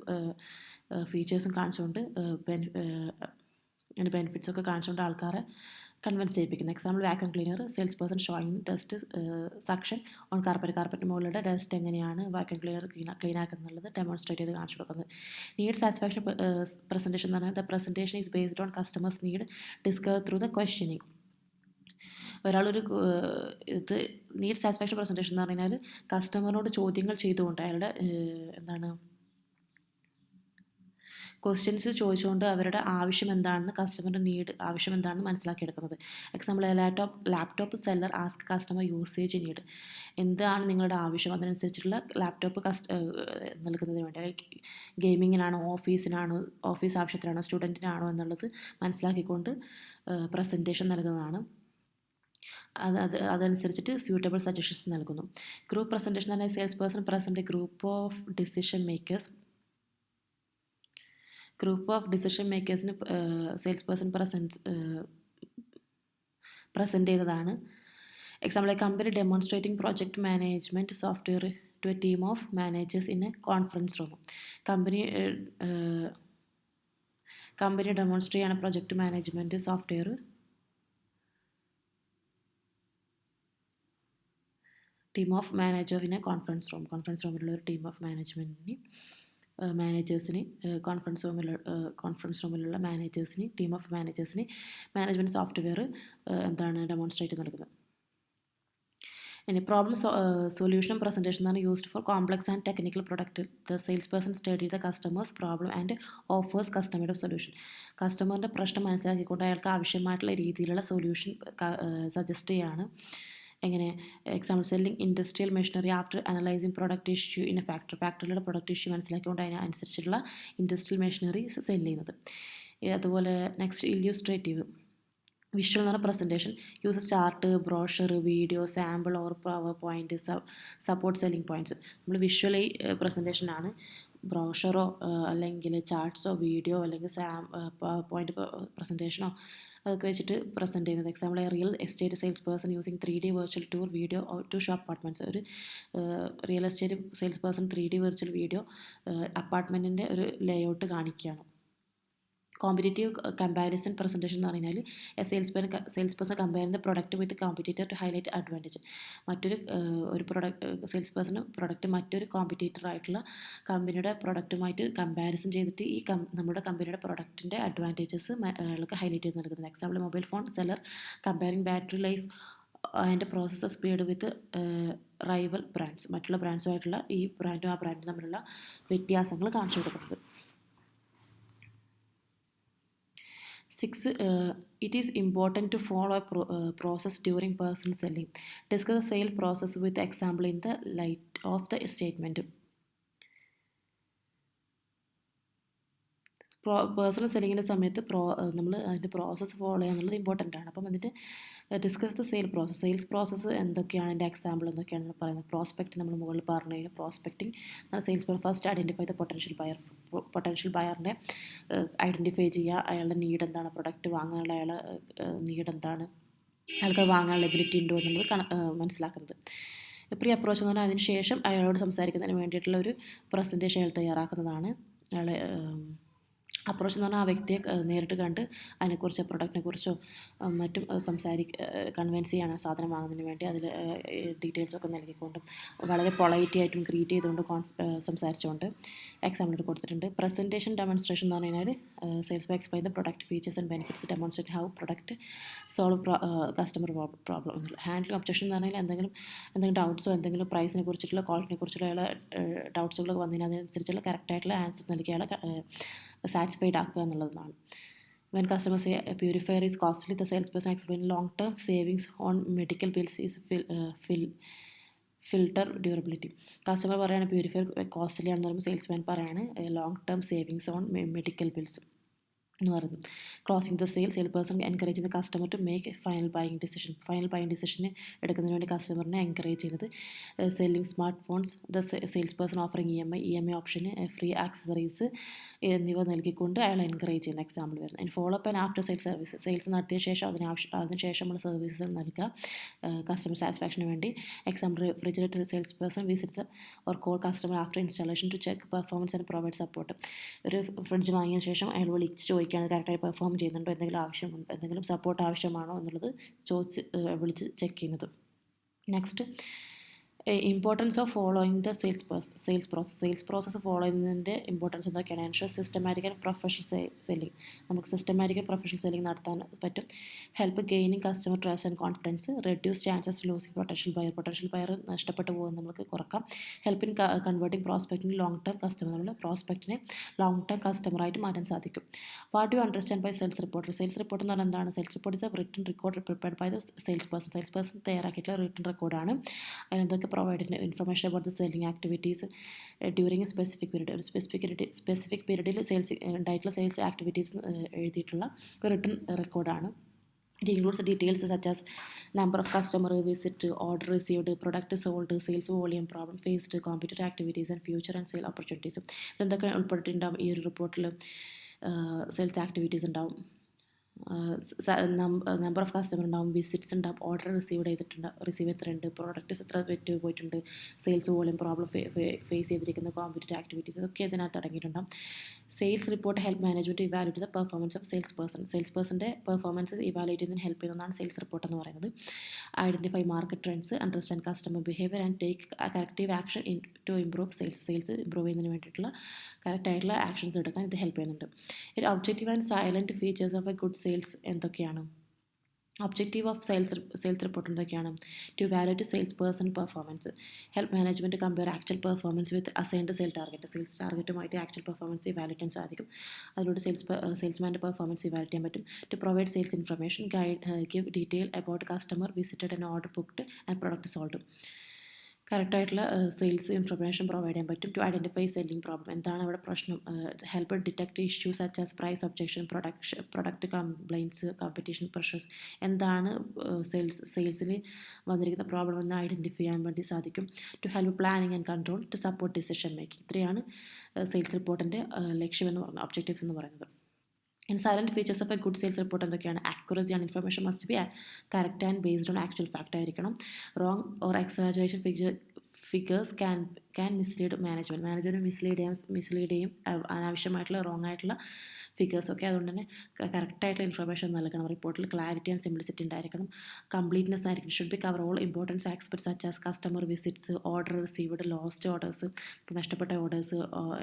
ഫീച്ചേഴ്സും കാണിച്ചുകൊണ്ട് അതിൻ്റെ ബെനിഫിറ്റ്സൊക്കെ കാണിച്ചുകൊണ്ട് ആൾക്കാരെ കൺവിൻസ് ചെയ്യിപ്പിക്കുന്നത്. Example, vacuum cleaner sales person showing dust suction on carpet മുകളിലുള്ള ഡസ്റ്റ് എങ്ങനെയാണ് വാക്യൂം ക്ലീനർ ക്ലീൻ ആക്കുന്നുള്ളത് ഡെമോൺസ്ട്രേറ്റ് ചെയ്ത് കാണിച്ചു കൊടുക്കുന്നത്. നീഡ് സാറ്റിസ്ഫാക്ഷൻ പ്രസൻറ്റേഷൻ എന്ന് പറഞ്ഞാൽ the presentation is based on customers need discover through the questioning. ഒരാളൊരു നീഡ് സാറ്റിസ്ഫാക്ഷൻ പ്രസൻറ്റേഷൻ എന്ന് പറഞ്ഞാൽ കസ്റ്റമറിനോട് ചോദ്യങ്ങൾ ചെയ്തുകൊണ്ട് അയാളുടെ ക്വസ്റ്റ്യൻസ് ചോദിച്ചുകൊണ്ട് അവരുടെ ആവശ്യം എന്താണെന്ന് കസ്റ്റമറിൻ്റെ നീഡ് ആവശ്യം എന്താണെന്ന് മനസ്സിലാക്കിയെടുക്കുന്നത്. Example laptop seller ask customer usage need. എന്താണ് നിങ്ങളുടെ ആവശ്യം, അതിനനുസരിച്ചുള്ള ലാപ്ടോപ്പ് നൽകുന്നതിന് വേണ്ടി ഗെയിമിങ്ങിനാണോ, ഓഫീസ് ആവശ്യത്തിനാണോ, സ്റ്റുഡൻറ്റിനാണോ എന്നുള്ളത് മനസ്സിലാക്കിക്കൊണ്ട് പ്രസൻറ്റേഷൻ നൽകുന്നതാണ്. അതനുസരിച്ചിട്ട് സ്യൂട്ടബിൾ സജഷൻസ് നൽകുന്നു. ഗ്രൂപ്പ് പ്രസൻറ്റേഷൻ എന്ന് പറഞ്ഞാൽ sales person present group of decision മേക്കേഴ്സിന് സെയിൽസ് പേഴ്സൺ പ്രസൻറ്റ് ചെയ്തതാണ്. Example, company demonstrating project management software to a team of managers in a conference room. Company demonstrate ചെയ്യാണ് project management software team of manager in a conference റൂമിലുള്ള ഒരു team of മാനേജേഴ്സിന് conference റൂമിലുള്ള team of മാനേജേഴ്സിന് management software demonstrate നൽകുന്നത്. ഇനി problem solution presentation ആണ് used four complex and technical product. The sales person study the customers problem and offers കസ്റ്റമറുടെ solution. കസ്റ്റമറിൻ്റെ പ്രശ്നം മനസ്സിലാക്കിക്കൊണ്ട് അയാൾക്ക് ആവശ്യമായിട്ടുള്ള രീതിയിലുള്ള സൊല്യൂഷൻ സജസ്റ്റ് ചെയ്യാണ്. എങ്ങനെ? Example, selling industrial machinery after analysing product issue in a ഫാക്ടറിയുടെ പ്രൊഡക്റ്റ് ഇഷ്യൂ മനസ്സിലാക്കിക്കൊണ്ട് അതിനനുസരിച്ചുള്ള ഇൻഡസ്ട്രിയൽ മെഷീനറീസ് സെല് ചെയ്യുന്നത്. അതുപോലെ നെക്സ്റ്റ് ഇല്യൂസ്ട്രേറ്റീവ്. വിഷ്വൽ എന്ന് പറഞ്ഞാൽ presentation uses chart, brochure, video, sample or PowerPoint, support selling points. നമ്മൾ വിഷ്വലി പ്രസൻറ്റേഷനാണ്. ബ്രോഷറോ അല്ലെങ്കിൽ ചാർട്ട്സോ വീഡിയോ അല്ലെങ്കിൽ പവർ പോയിൻറ്റ് പ്രസൻറ്റേഷനോ അതൊക്കെ വെച്ചിട്ട് പ്രസൻറ്റ് ചെയ്യുന്നത്. Example, real estate sales person using 3D virtual tour video to show apartments. ഒരു real estate sales person 3D virtual video അപ്പാർട്ട്മെൻറ്റിൻ്റെ ഒരു ലേഔട്ട് കാണിക്കുകയാണ്. കോമ്പറ്റേറ്റീവ് കമ്പാരിസൺ പ്രസൻറ്റേഷൻ എന്ന് പറഞ്ഞാൽ sales person compare the product with competitor to highlight advantage. Sales person product മറ്റൊരു competitor ആയിട്ടുള്ള കമ്പനിയുടെ പ്രൊഡക്റ്റുമായിട്ട് comparison ചെയ്തിട്ട് നമ്മുടെ കമ്പനിയുടെ പ്രൊഡക്റ്റിൻ്റെ അഡ്വാൻറ്റേജസ് അയാൾക്ക് ഹൈലൈറ്റ് ചെയ്ത് നൽകുന്നത്. Example, mobile phone seller comparing battery life and processor speed with rival brands. മറ്റുള്ള ബ്രാൻഡ്സുമായിട്ടുള്ള ഈ ബ്രാൻഡും ആ ബ്രാൻഡും തമ്മിലുള്ള വ്യത്യാസങ്ങൾ കാണിച്ചു കൊടുക്കുന്നത്. 6. It is important to follow a process during personal selling. Discuss the sale process with example in the light of the statement. Personal സെല്ലിങ്ങിൻ്റെ സമയത്ത് നമ്മൾ അതിൻ്റെ പ്രോസസ്സ് ഫോളോ ചെയ്യുക എന്നുള്ളത് ഇമ്പോർട്ടൻ്റ് ആണ്. അപ്പം അതിൻ്റെ ഡിസ്കസ് ദ സെയിൽസ് പ്രോസസ്സ് എന്തൊക്കെയാണ്, അതിൻ്റെ എക്സാമ്പിൾ എന്തൊക്കെയാണെന്ന് പറയുന്നത്. പ്രോസ്പെക്റ്റ് നമ്മൾ മുകളിൽ പറഞ്ഞു കഴിഞ്ഞാൽ prospecting sales person first identify the potential ബയറിനെ ഐഡൻറ്റിഫൈ ചെയ്യുക. അയാളുടെ നീഡ് എന്താണ്, പ്രൊഡക്റ്റ് വാങ്ങാനുള്ള അയാളുടെ നീഡ് എന്താണ്, അയാൾക്ക് വാങ്ങാനുള്ള എബിലിറ്റി ഉണ്ടോ എന്നുള്ളത് മനസ്സിലാക്കുന്നത്. പ്രീ അപ്രോച്ച് എന്ന് പറഞ്ഞാൽ അതിന് ശേഷം അയാളോട് സംസാരിക്കുന്നതിന് വേണ്ടിയിട്ടുള്ള ഒരു പ്രസൻറ്റേഷൻ അയാൾ തയ്യാറാക്കുന്നതാണ്. അയാളെ അപ്രോച്ച് എന്ന് പറഞ്ഞാൽ ആ വ്യക്തിയെ നേരിട്ട് കണ്ട് അതിനെക്കുറിച്ചോ പ്രൊഡക്റ്റിനെ കുറിച്ചോ മറ്റും കൺവിൻസ് ചെയ്യാണ് സാധനം വാങ്ങുന്നതിന് വേണ്ടി. അതിൽ ഡീറ്റെയിൽസൊക്കെ നൽകിക്കൊണ്ടും വളരെ പൊളൈറ്റ് ആയിട്ടും ഗ്രീറ്റ് ചെയ്തുകൊണ്ട് സംസാരിച്ചുകൊണ്ട് എക്സാമ്പിൾ കൊടുത്തിട്ടുണ്ട്. പ്രസൻറ്റേഷൻ ഡെമോൺസ്ട്രേഷൻ എന്ന് പറഞ്ഞു കഴിഞ്ഞാൽ sales explain the product features and benefits, demonstrate how product solve customer problem എന്നുള്ള. ഹാൻഡിൽ ഒബ്ജക്ഷൻ എന്ന് പറഞ്ഞാൽ എന്തെങ്കിലും ഡൗട്ട്സോ എന്തെങ്കിലും പ്രൈസിനെ കുറിച്ചിട്ടുള്ള ക്വാളിറ്റിനെ കുറിച്ചുള്ള ഡൗട്ട്സുകളൊക്കെ വന്നതിന് അതിനനുസരിച്ചുള്ള കറക്റ്റായിട്ടുള്ള ആൻസേഴ്സ് നൽകി അയാളെ സാറ്റിസ്ഫൈഡ് ആക്കുക എന്നുള്ളതാണ്. When customers say a purifier is costly, the salesperson explains long-term savings on medical bills is filter durability. Customer പറയുകയാണ് പ്യൂരിഫയർ കോസ്റ്റ്ലി ആണെന്ന് പറയുമ്പോൾ സെയിൽസ്മാൻ പറയാണ് long term savings on medical bills എന്ന് പറയുന്നത്. Closing the sale person encourage the customer to make final buying ഡിസിഷന് എടുക്കുന്നതിന് വേണ്ടി കസ്റ്റമറിനെ എൻകറേജ് ചെയ്യുന്നത്. Selling smart phones, the sales person offering EMI ഓപ്ഷന്, ഫ്രീ ആക്സസറീസ് എന്നിവ നൽകിക്കൊണ്ട് അയാൾ എൻകറേജ് ചെയ്യുന്ന എക്സാമ്പിൾ വരുന്നത്. അതിന് follow up and after sales നടത്തിയ ശേഷം അതിനുശേഷമുള്ള സർവീസസ് നൽകുക കസ്റ്റമർ സാറ്റിസ്ഫാക്ഷന് വേണ്ടി. Example, refrigerator sales person visit or call customer after installation to check performance and provide support. ഒരു ഫ്രിഡ്ജ് വാങ്ങിയ ശേഷം അയാൾ വിളിച്ച് ചോദിക്കുകയാണ് കറക്റ്റായി പെർഫോം ചെയ്യുന്നുണ്ടോ, എന്തെങ്കിലും ആവശ്യമുണ്ടോ, എന്തെങ്കിലും സപ്പോർട്ട് ആവശ്യമാണോ എന്നുള്ളത് വിളിച്ച് ചെക്ക് ചെയ്യുന്നത്. Next, importance of following the sales process follow ചെയ്യുന്നതിൻ്റെ ഇമ്പോർട്ടൻസ് എന്തൊക്കെയാണ്? Ensure systematic and professional selling. നമുക്ക് സിസ്റ്റമാറ്റിക് ആൻഡ് പ്രൊഫഷണൽ സെല്ലിംഗ് നടത്താൻ പറ്റും. Help gaining customer trust and confidence. Reduce chances losing potential buyer നഷ്ടപ്പെട്ടു പോകുന്നത് നമുക്ക് കുറക്കാം. ഹെൽപ്പ് ഇൻ കൺവേർട്ടിംഗ് പ്രോസ്പെക്റ്റിന് ലോങ് ടേം കസ്റ്റമർ. നമ്മൾ പ്രോസ്പെക്റ്റിനെ ലോങ് ടേം കസ്റ്റമറായിട്ട് മാറ്റാൻ സാധിക്കും. What you understand by sales report? Sales report എന്ന് പറഞ്ഞാൽ എന്താണ്? Sales report is A written record prepared by the sales person തയ്യാറാക്കിയിട്ടുള്ള റിട്ടൺ റെക്കോർഡാണ്. അതിനെന്തൊക്കെ provide information about the selling activities during a specific period. ഒരു സ്പെസിഫിക് പീരീഡിൽ sales ഉണ്ടായിട്ടുള്ള sales activities എഴുതിയിട്ടുള്ള ഒരു റിട്ടൺ റെക്കോർഡാണ്. It includes details such as number of customer visit, order received, product sold, sales volume, problem faced, competitor activities and future and sale opportunities. ഇതൊക്കെ ഉൾപ്പെട്ടിട്ടുണ്ടാവും ഈ ഒരു റിപ്പോർട്ടിൽ. സെയിൽസ് ആക്ടിവിറ്റീസ് ഉണ്ടാവും, നമ്പർ ഓഫ് കസ്റ്റമർ ഉണ്ടാവും, visits ഉണ്ടാവും, order receive എത്രയുണ്ട്, products എത്ര വിറ്റ് പോയിട്ടുണ്ട്, സെയിൽസ് വോളിയം, പ്രോബ്ലം ഫേസ് ചെയ്തിരിക്കുന്ന കോമ്പറ്റീറ്റീവ് ആക്ടിവിറ്റീസ്, ഇതൊക്കെ ഇതിനകത്ത് അടങ്ങിയിട്ടുണ്ടാവും. Sales report help management evaluate the performance of sales പേഴ്സൻ്റെ പെർഫോമൻസ് ഇവാലുവേറ്റ് ചെയ്യുന്നതിന് ഹെൽപ്പ് ചെയ്യുന്നതാണ് സെയിൽസ് റിപ്പോർട്ട് എന്ന് പറയുന്നത്. Identify market trends, understand customer behaviour and take corrective action to improve sales improve ചെയ്യുന്നതിന് വേണ്ടിയിട്ടുള്ള കറക്റ്റായിട്ടുള്ള ആക്ഷൻസ് എടുക്കാൻ ഇത് ഹെൽപ്പ് ചെയ്യുന്നുണ്ട്. ഒരു objective and salient features of a good sales എന്തൊക്കെയാണ്? ഒബ്ജക്റ്റീവ് ഓഫ് സെയിൽസ് റിപ്പോർട്ട് എന്തൊക്കെയാണ്? To valuate sales person performance. Help management compare actual performance with assigned sales ടാർഗറ്റുമായിട്ട് ആക്ച്വൽ പെർഫോമൻസ് ഇവാലുവേറ്റ് ചെയ്യാൻ സാധിക്കും. അതിലൂടെ സെയിൽസ്മാൻ്റെ പെർഫോമൻസ് ഇവാലുവേറ്റ് ചെയ്യാൻ പറ്റും. To provide sales information, give detail about customer visited and order booked and product sold. കറക്റ്റായിട്ടുള്ള sales information provide ചെയ്യാൻ പറ്റും. ടു ഐഡൻറ്റിഫൈ സെല്ലിംഗ് പ്രോബ്ലം, എന്താണ് ഇവിടെ പ്രശ്നം, help detect issues such as price objection, product complaints, competition pressures, എന്താണ് സെയിൽസിൽ വന്നിരിക്കുന്ന problem എന്ന് ഐഡൻറ്റിഫൈ ചെയ്യാൻ വേണ്ടി സാധിക്കും. To help planning and control, to support decision making. ഇത്രയാണ് സെയിൽസ് റിപ്പോർട്ടിൻ്റെ ലക്ഷ്യമെന്ന് പറയുന്നത്, ഒബ്ജക്റ്റീവ്സ് എന്ന് പറയുന്നത്. In salient features of a good sales report എന്തൊക്കെയാണ്? Accuracy and information must be correct and based on actual fact ആയിരിക്കണം. Wrong or exaggeration figures can mislead management mislead ചെയ്യും അനാവശ്യമായിട്ടുള്ള റോങ് ആയിട്ടുള്ള ഫിഗേഴ്സൊക്കെ. അതുകൊണ്ട് തന്നെ കറക്റ്റായിട്ടുള്ള ഇൻഫർമേഷൻ നൽകണം. റിപ്പോർട്ടിൽ ക്ലാരിറ്റി ആൻഡ് സിംപ്ലിസിറ്റി ഉണ്ടായിരിക്കണം. കംപ്ലീറ്റ്നെസ് ആയിരിക്കണം. Should be cover all importance aspects such as customer visits, order received, lost orders, നഷ്ടപ്പെട്ട ഓർഡേഴ്സ്,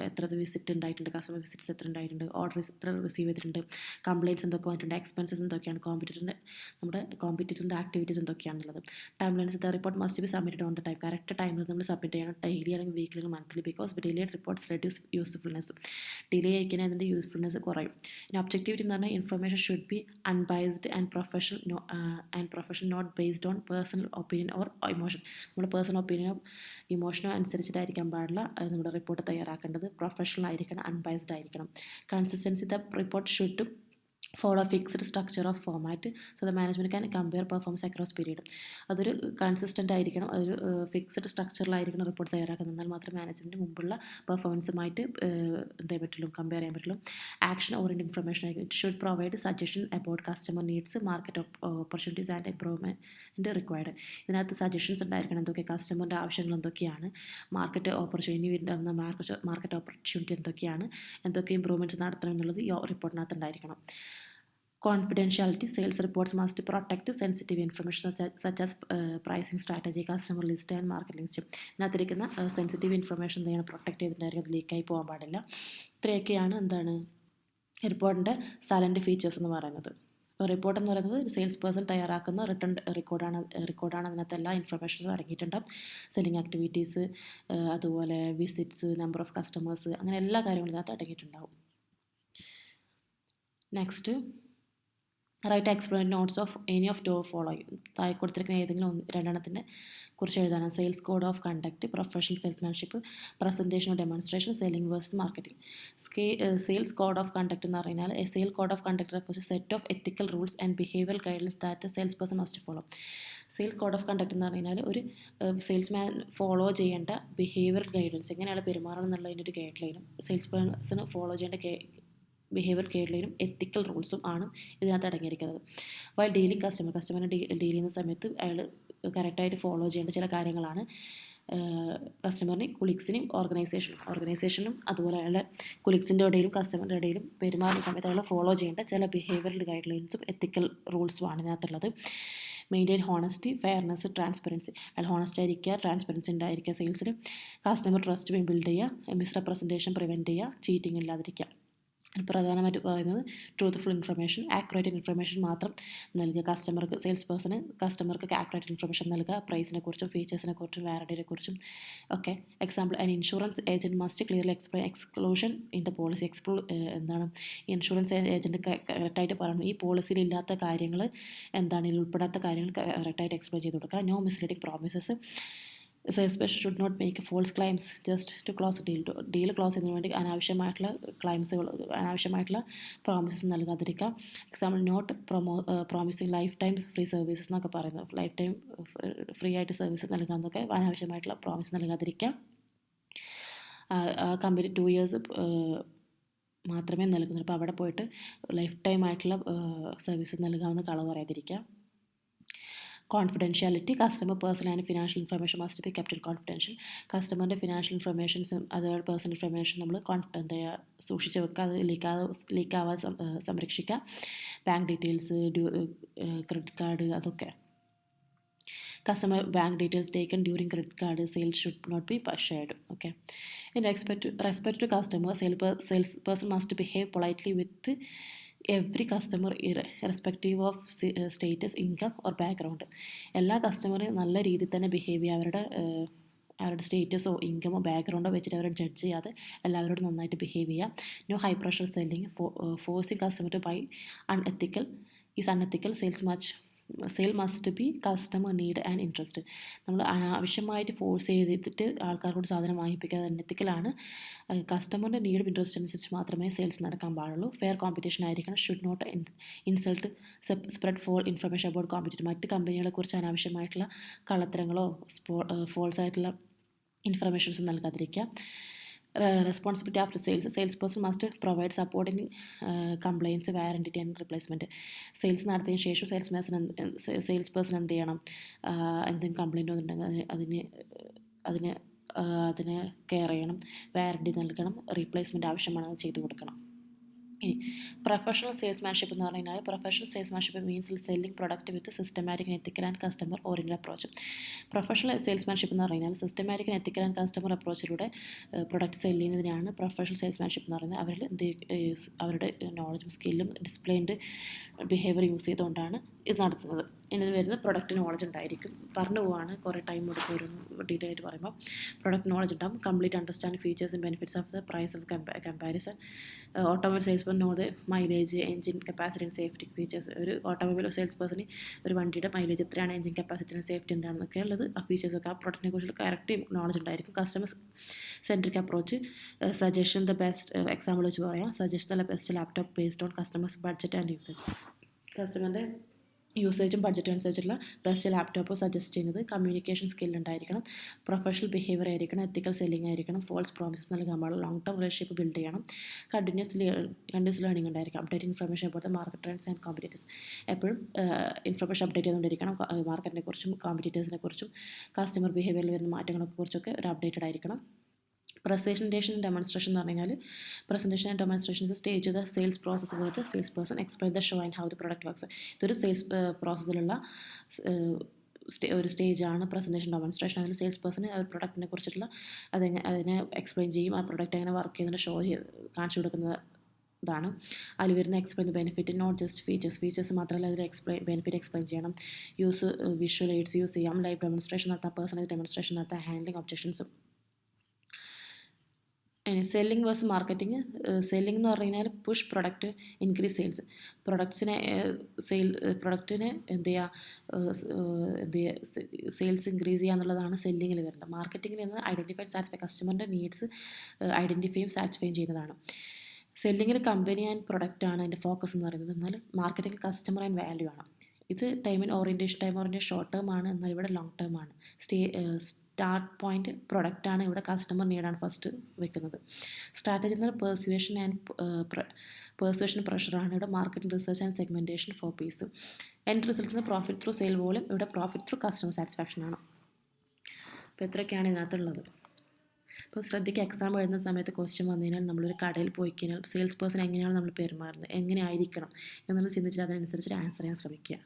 എത്ര വിസിറ്റ് ഉണ്ടായിട്ടുണ്ട്, കസ്റ്റമർ വിസിറ്റ്സ് എത്ര ഉണ്ടായിട്ടുണ്ട്, ഓർഡർ എത്ര റിസീവ് ചെയ്തിട്ടുണ്ട്, കംപ്ലയിൻറ്റ്സ് എന്തൊക്കെ വന്നിട്ടുണ്ട്, എക്സ്പെൻസസ് എന്തൊക്കെയാണ്, നമ്മുടെ കോമ്പറ്റീറ്ററിൻ്റെ ആക്ടിവിറ്റീസ് എന്തൊക്കെയാണുള്ളത്. Time lines the report must be submitted on the time. Correct ടൈമിൽ നമ്മൾ സബ്മിറ്റ് ചെയ്യണം, ഡെയിലി അല്ലെങ്കിൽ വീക്കിലി അല്ലെങ്കിൽ monthly. Because delayed reports reduce usefulness. Delay ആയിക്കഴിഞ്ഞാൽ അതിൻ്റെ യൂസ്ഫുൾനെസ് കുറയും. ഇനി ഒബ്ജക്റ്റിവിറ്റി എന്ന് പറഞ്ഞാൽ information should be unbiased and professional not based on personal opinion or emotion. നമ്മുടെ പേഴ്സണൽ ഒപ്പീനിയനോ ഇമോഷനോ അനുസരിച്ചിട്ടായിരിക്കാൻ പാടില്ല നമ്മുടെ റിപ്പോർട്ട് തയ്യാറാക്കേണ്ടത്. പ്രൊഫഷണൽ ആയിരിക്കണം, അൺബൈസ്ഡ് ആയിരിക്കണം. Consistency the report should follow fixed structure of format so the management can compare performance across period. അതൊരു കൺസിസ്റ്റൻ്റ് ആയിരിക്കണം, അതൊരു ഫിക്സ്ഡ് സ്ട്രക്ചറിലായിരിക്കണം റിപ്പോർട്ട് തയ്യാറാക്കുന്നത്. എന്നാൽ മാത്രമേ മാനേജ്മെൻറ്റ് മുമ്പുള്ള പെർഫോമൻസുമായിട്ട് എന്ത് ചെയ്യാൻ പറ്റുള്ളൂ, കമ്പയർ ചെയ്യാൻ പറ്റുള്ളൂ. ആക്ഷൻ ഓറിയൻറ്റഡ് ഇൻഫർമേഷൻ ആയിരിക്കും. It should provide suggestion about customer needs, market opportunities and improvement required. ഇതിനകത്ത് സജഷൻസ് ഉണ്ടായിരിക്കണം. എന്തൊക്കെ കസ്റ്റമറിൻ്റെ ആവശ്യങ്ങൾ എന്തൊക്കെയാണ്, മാർക്കറ്റ് ഓപ്പർച്യൂണിറ്റി എന്തൊക്കെ ഇമ്പ്രൂവ്മെൻറ്റ്സ് നടത്തണം എന്നുള്ളത് ഈ റിപ്പോർട്ടിനകത്ത് ഉണ്ടായിരിക്കണം. Confidentiality, sales reports must protect sensitive information such as pricing strategy, customer list and market list. ഇതിനകത്തിരിക്കുന്ന സെൻസിറ്റീവ് ഇൻഫർമേഷൻ എന്താണ് പ്രൊട്ടക്റ്റ് ചെയ്തിട്ടുണ്ടായിരിക്കും, അത് ലീക്കായി പോകാൻ പാടില്ല. ഇത്രയൊക്കെയാണ് എന്താണ് റിപ്പോർട്ടിൻ്റെ സൈലൻറ്റ് ഫീച്ചേഴ്സ് എന്ന് പറയുന്നത്. റിപ്പോർട്ട് എന്ന് പറയുന്നത് സെയിൽസ് പേഴ്സൺ തയ്യാറാക്കുന്ന റിട്ടേൺ റെക്കോർഡാണ്. അതിനകത്ത് എല്ലാ ഇൻഫർമേഷൻസും അടങ്ങിയിട്ടുണ്ടാവും. സെല്ലിംഗ് ആക്ടിവിറ്റീസ്, അതുപോലെ വിസിറ്റ്സ്, നമ്പർ ഓഫ് കസ്റ്റമേഴ്സ്, അങ്ങനെ എല്ലാ കാര്യങ്ങളും ഇതിനകത്ത് അടങ്ങിയിട്ടുണ്ടാവും. Next, write explain notes of any of two following. താഴെ കൊടുത്തിരിക്കുന്ന ഏതെങ്കിലും രണ്ടെണ്ണത്തിൻ്റെ കുറിച്ച് എഴുതാനാണ്. Sales code of conduct, professional salesmanship, presentation of demonstration, selling versus marketing. Sales code of conduct എന്ന് പറഞ്ഞാൽ a sale code of conduct refers set of ethical rules and behaviour guidance that the sales person must follow. Sales code of conduct എന്ന് പറഞ്ഞാൽ ഒരു salesman follow ചെയ്യേണ്ട behaviour guidance, എങ്ങനെയാണ് പെരുമാറണം എന്നുള്ളതിൻ്റെ ഒരു ഗൈഡ് ലൈനും, സെയിൽസ് പേഴ്സൺ ഫോളോ ചെയ്യേണ്ട ബിഹേവിയർ ഗൈഡ് ലൈനും എത്തിക്കൽ റൂൾസും ആണ് ഇതിനകത്ത് അടങ്ങിയിരിക്കുന്നത്. ഡീലിംഗ് കസ്റ്റമറിനെ ഡീൽ ചെയ്യുന്ന സമയത്ത് അയാൾ കറക്റ്റായിട്ട് ഫോളോ ചെയ്യേണ്ട ചില കാര്യങ്ങളാണ് കസ്റ്റമറിന് കുളിക്സിനും ഓർഗനൈസേഷനും അതുപോലെ അയാളുടെ കുലിക്സിൻ്റെ ഇടയിലും കസ്റ്റമറിൻ്റെ ഇടയിലും പെരുമാറുന്ന സമയത്ത് അയാൾ ഫോളോ ചെയ്യേണ്ട ചില ബിഹേവിയറൽ ഗൈഡ് ലൈൻസും എത്തിക്കൽ റൂൾസുമാണ് ഇതിനകത്തുള്ളത്. Maintain honesty, fairness, transparency. അയാൾ ഹോണസ്റ്റ് ആയിരിക്കുക, ട്രാൻസ്പെറൻസി ഉണ്ടായിരിക്കുക സെയിൽസിൽ, കസ്റ്റമർ ട്രസ്റ്റ് ബിൽഡ് ചെയ്യുക, മിസ്റെപ്രസെൻറ്റേഷൻ പ്രിവെൻറ്റ് ചെയ്യുക, ചീറ്റിംഗ് ഇല്ലാതിരിക്കുക. പ്രധാനമായിട്ട് പറയുന്നത് ട്രൂത്ത്ഫുൾ ഇൻഫർമേഷൻ, ആക്യുറേറ്റ് ഇൻഫർമേഷൻ മാത്രം നൽകുക. കസ്റ്റമർക്ക് ആക്യുറേറ്റ് ഇൻഫർമേഷൻ നൽകുക, പ്രൈസിനെ കുറിച്ചും ഫീച്ചേഴ്സിനെ കുറിച്ചും വാറണ്ടിയെ കുറിച്ചും ഒക്കെ. Example, an insurance agent must clearly explain exclusion in the policy. എന്താണ് ഇൻഷുറൻസ് ഏജൻറ്റ് കറക്റ്റായിട്ട് പറയണം ഈ പോളിസിയിൽ ഇല്ലാത്ത കാര്യങ്ങൾ എന്താണ്, ഇതിൽ ഉൾപ്പെടാത്ത കാര്യങ്ങൾ കറക്റ്റായിട്ട് എക്സ്പ്ലെയിൻ ചെയ്ത് കൊടുക്കുക. No misleading promises. Sales person should not make false claims just to close deal close ചെയ്യുന്നതിന് വേണ്ടി അനാവശ്യമായിട്ടുള്ള പ്രോമിസസ് നൽകാതിരിക്കുക. Example, not promising lifetime free services എന്നൊക്കെ പറയുന്നത്. ലൈഫ് ടൈം ഫ്രീ ആയിട്ട് സർവീസ് നൽകാമെന്നൊക്കെ അനാവശ്യമായിട്ടുള്ള പ്രോമിസ് നൽകാതിരിക്കുക. കമ്പനി 2 years മാത്രമേ നൽകുന്നുള്ളൂ. അപ്പോൾ അവിടെ പോയിട്ട് ലൈഫ് ടൈം ആയിട്ടുള്ള സർവീസ് നൽകാമെന്ന് കളവ് പറയാതിരിക്കുക. Confidentiality. Customer personal and financial information must be kept in confidential. കസ്റ്റമറിൻ്റെ ഫിനാൻഷ്യൽ ഇൻഫർമേഷൻസും അതുപോലെ പേഴ്സണൽ ഇൻഫർമേഷൻ നമ്മൾ സൂക്ഷിച്ച് വെക്കുക, അത് ലീക്കാവാതെ സംരക്ഷിക്കുക. ബാങ്ക് ഡീറ്റെയിൽസ്, ക്രെഡിറ്റ് കാർഡ്, അതൊക്കെ. Customer bank details taken during credit card sales should not be shared. Okay. In respect to customer, salesperson must behave politely with every customer irrespective of status, income or background. എല്ലാ കസ്റ്റമറും നല്ല രീതിയിൽ തന്നെ behave ചെയ്യുക. അവരുടെ സ്റ്റേറ്റസോ ഇൻകമോ ബാക്ക്ഗ്രൗണ്ടോ വെച്ചിട്ട് അവരെ judge ചെയ്യാതെ എല്ലാവരോടും നന്നായിട്ട് ബിഹേവ് ചെയ്യുക. No high pressure selling, forcing customer to buy unethical. Sale must be customer need and interest. നമ്മൾ അനാവശ്യമായിട്ട് ഫോഴ്സ് ചെയ്തിട്ട് ആൾക്കാരോട് സാധനം വാങ്ങിപ്പിക്കാതെ അൺഎത്തിക്കലാണ്. കസ്റ്റമറിൻ്റെ നീഡും ഇൻട്രസ്റ്റ് അനുസരിച്ച് മാത്രമേ സെയിൽസ് നടക്കാൻ പാടുള്ളൂ. ഫെയർ കോമ്പറ്റീഷൻ ആയിരിക്കണം. Should not insult spread false information about competitor. മറ്റ് കമ്പനികളെക്കുറിച്ച് അനാവശ്യമായിട്ടുള്ള കള്ളത്തരങ്ങളോ ഫോൾസ് ആയിട്ടുള്ള ഇൻഫർമേഷൻസ് നൽകാതിരിക്കുക. Responsibility after sales person must provide support in compliance, warranty and replacement. Sales നടത്തിയതിന് ശേഷം സെയിൽസ് പേഴ്സൺ എന്ത് ചെയ്യണം, എന്തെങ്കിലും കംപ്ലയിൻറ്റ് വന്നിട്ടുണ്ടെങ്കിൽ അതിന് കെയർ ചെയ്യണം, വാറണ്ടി നൽകണം, റീപ്ലേസ്മെൻറ്റ് ആവശ്യമാണെങ്കിൽ ചെയ്തു കൊടുക്കണം. ഇനി പ്രൊഫഷണൽ സെയിൽസ്മാൻഷിപ്പ് എന്ന് പറഞ്ഞു കഴിഞ്ഞാൽ professional salesmanship means selling product with systematic and ethical and customer oriented approach. Professional salesmanship എന്ന് പറഞ്ഞു കഴിഞ്ഞാൽ systematic and ethical and customer അപ്രോച്ചിലൂടെ പ്രൊഡക്റ്റ് സെല് ചെയ്യുന്നതിനാണ് പ്രൊഫഷണൽ സെയിൽസ്മാൻഷിപ്പ് എന്ന് പറയുന്നത്. അവരുടെ നോളജും സ്കില്ലും ഡിസ്പ്ലേൻഡ് ബിഹേവിയർ യൂസ് ചെയ്തുകൊണ്ടാണ് ഇത് നടത്തുന്നത്. ഇതിൽ വരുന്നത് പ്രൊഡക്റ്റ് നോളജ് ഉണ്ടായിരിക്കും. പറഞ്ഞു പോവാണ്, കുറേ ടൈം എടുക്കും ഒരു ഡീറ്റെയിൽ ആയിട്ട് പറയുമ്പോൾ. പ്രൊഡക്റ്റ് നോളജ് ഉണ്ടാകും. Complete understand features and benefits of the price of comparison. Automobile sales person know the mileage, engine capacity and safety features. ഒരു ഓട്ടോമൊബൈൽ സെയിൽസ് പേഴ്സണി ഒരു വണ്ടിയുടെ മൈലേജ് എത്രയാണ്, എഞ്ചിൻ കപ്പാസിറ്റി ആൻഡ് സേഫ്റ്റി എന്താണെന്നൊക്കെ ഉള്ളത് ആ ഫീച്ചേഴ്സൊക്കെ ആ പ്രൊഡക്റ്റിനെ കുറിച്ചുള്ള കറക്റ്റ് നോളജ് ഉണ്ടായിരിക്കും. Customer centric approach. Suggestion the best, example വെച്ച് പറയാം, suggestion the best laptop based on customers budget and usage. കസ്റ്റമറിൻ്റെ യൂസേജും ബഡ്ജറ്റും അനുസരിച്ചുള്ള ബെസ്റ്റ് ലാപ്ടോപ്പ് സജസ്റ്റ് ചെയ്യുന്നത്. കമ്മ്യൂണിക്കേഷൻ സ്കിൽ ഉണ്ടായിരിക്കണം. പ്രൊഫഷണൽ ബിഹേവിയർ ആയിരിക്കണം. എത്തിക്കൽ സെല്ലിംഗ് ആയിരിക്കണം. ഫോൾസ് പ്രോമിസസ് നൽകാൻ പാടില്ല. ലോങ് ടേം റിലേഷൻഷിപ്പ് ബിൽഡ് ചെയ്യണം. കണ്ടിന്യൂസ് ലേണിംഗ് ഉണ്ടായിരിക്കും. അപ്ഡേറ്റ് ഇൻഫർമേഷൻ പോലത്തെ മാർക്കറ്റ് ട്രെൻഡ്സ് ആൻഡ് കോമ്പറ്റീറ്റേഴ്സ്. എപ്പോഴും ഇൻഫർമേഷൻ അപ്ഡേറ്റ് ചെയ്തുകൊണ്ടിരിക്കണം. മാർക്കറ്റിനെ കുറിച്ചും കോമ്പറ്റീറ്റേഴ്സിനെ കുറിച്ചും കസ്റ്റമർ ബിഹേവിയറിൽ വരുന്ന മാറ്റങ്ങളെ കുറിച്ചൊക്കെ ഒരു അപ്ഡേറ്റഡ് ആയിരിക്കണം. പ്രസൻറ്റേഷൻ ആൻഡ് ഡെമോൺസ്ട്രേഷൻ എന്ന് പറഞ്ഞു കഴിഞ്ഞാൽ presentation and demonstration is stage the sales process with sales person explain the show and how the product works. ഇതൊരു സെയിൽസ് പ്രോസസ്സിലുള്ള ഒരു സ്റ്റേജാണ് പ്രസൻറ്റേഷൻ ഡെമോൺസ്ട്രേഷൻ. അതിൽ സെയിൽസ് പേഴ്സൺ ആ പ്രൊഡക്റ്റിനെ കുറിച്ചിട്ടുള്ള അതിനെ എക്സ്പ്ലെയിൻ ചെയ്യും. ആ പ്രൊഡക്റ്റ് എങ്ങനെ വർക്ക് ചെയ്യുന്നതിന് ഷോ കാണിച്ചു കൊടുക്കുന്നത് ഇതാണ്. അതിൽ വരുന്ന explain benefit, not just features മാത്രമല്ല അതിൽ ബെനിഫിറ്റ് എക്സ്പ്ലെയിൻ ചെയ്യണം. വിഷ്വൽ എയ്ഡ്സ് യൂസ് ചെയ്യാം. ലൈവ് ഡെമോൺസ്ട്രേഷൻ നടത്താം. പേഴ്സണലൈസ് ഡെമോൺസ്ട്രേഷൻ നടത്താം. ഹാൻഡ്ലിംഗ് ഒബ്ജക്ഷൻസും. Selling versus marketing. സെല്ലിംഗ് എന്ന് പറഞ്ഞു കഴിഞ്ഞാൽ പുഷ് പ്രൊഡക്റ്റ് ഇൻക്രീസ് സെയിൽസ്. പ്രൊഡക്റ്റിനെ എന്ത് ചെയ്യുക സെയിൽസ് ഇൻക്രീസ് ചെയ്യുക എന്നുള്ളതാണ് സെല്ലിങ്ങിൽ വരുന്നത്. മാർക്കറ്റിംഗിൽ നിന്ന് ഐഡൻറ്റിഫൈ സാറ്റിസ്ഫൈ കസ്റ്റമറിൻ്റെ നീഡ്സ് ഐഡൻറ്റിഫൈയും സാറ്റിസ്ഫൈയും ചെയ്യുന്നതാണ്. സെല്ലിങ്ങിൽ കമ്പനി ആൻഡ് പ്രൊഡക്റ്റാണ് അതിൻ്റെ ഫോക്കസ് എന്ന് പറയുന്നത്. എന്നാൽ മാർക്കറ്റിംഗ് കസ്റ്റമർ ആൻഡ് വാല്യൂ ആണ്. ഇത് ടൈം ഓറിയൻറ്റേഷൻ ഷോർട്ട് ടേം ആണ്, എന്നാൽ ഇവിടെ ലോങ് ടേം ആണ്. സ്റ്റാർട്ട് പോയിൻറ്റ് പ്രൊഡക്റ്റാണ്, ഇവിടെ കസ്റ്റമർ നീഡാണ് ഫസ്റ്റ് വെക്കുന്നത്. സ്ട്രാറ്റജി എന്ന് പറഞ്ഞാൽ പെർസ്വേഷൻ പ്രഷറാണ്. ഇവിടെ marketing research and segmentation four Ps. End result profit through sale volume, ഇവിടെ പ്രോഫിറ്റ് ത്രൂ കസ്റ്റമർ സാറ്റിസ്ഫാക്ഷൻ ആണ്. അപ്പോൾ ഇത്രയൊക്കെയാണ് ഇതിനകത്തുള്ളത്. അപ്പോൾ ശ്രദ്ധിക്കുക, എക്സാം എഴുതുന്ന സമയത്ത് ക്വസ്റ്റ്യൻ വന്നു കഴിഞ്ഞാൽ നമ്മളൊരു കടയിൽ പോയി കഴിഞ്ഞാൽ സെയിൽസ് പേഴ്സൺ എങ്ങനെയാണ് നമ്മൾ പെരുമാറുന്നത്, എങ്ങനെ ആയിരിക്കണം എന്നുള്ളത് ചിന്തിച്ചിട്ട് അതിനനുസരിച്ച് ആൻസർ ചെയ്യാൻ ശ്രമിക്കുക.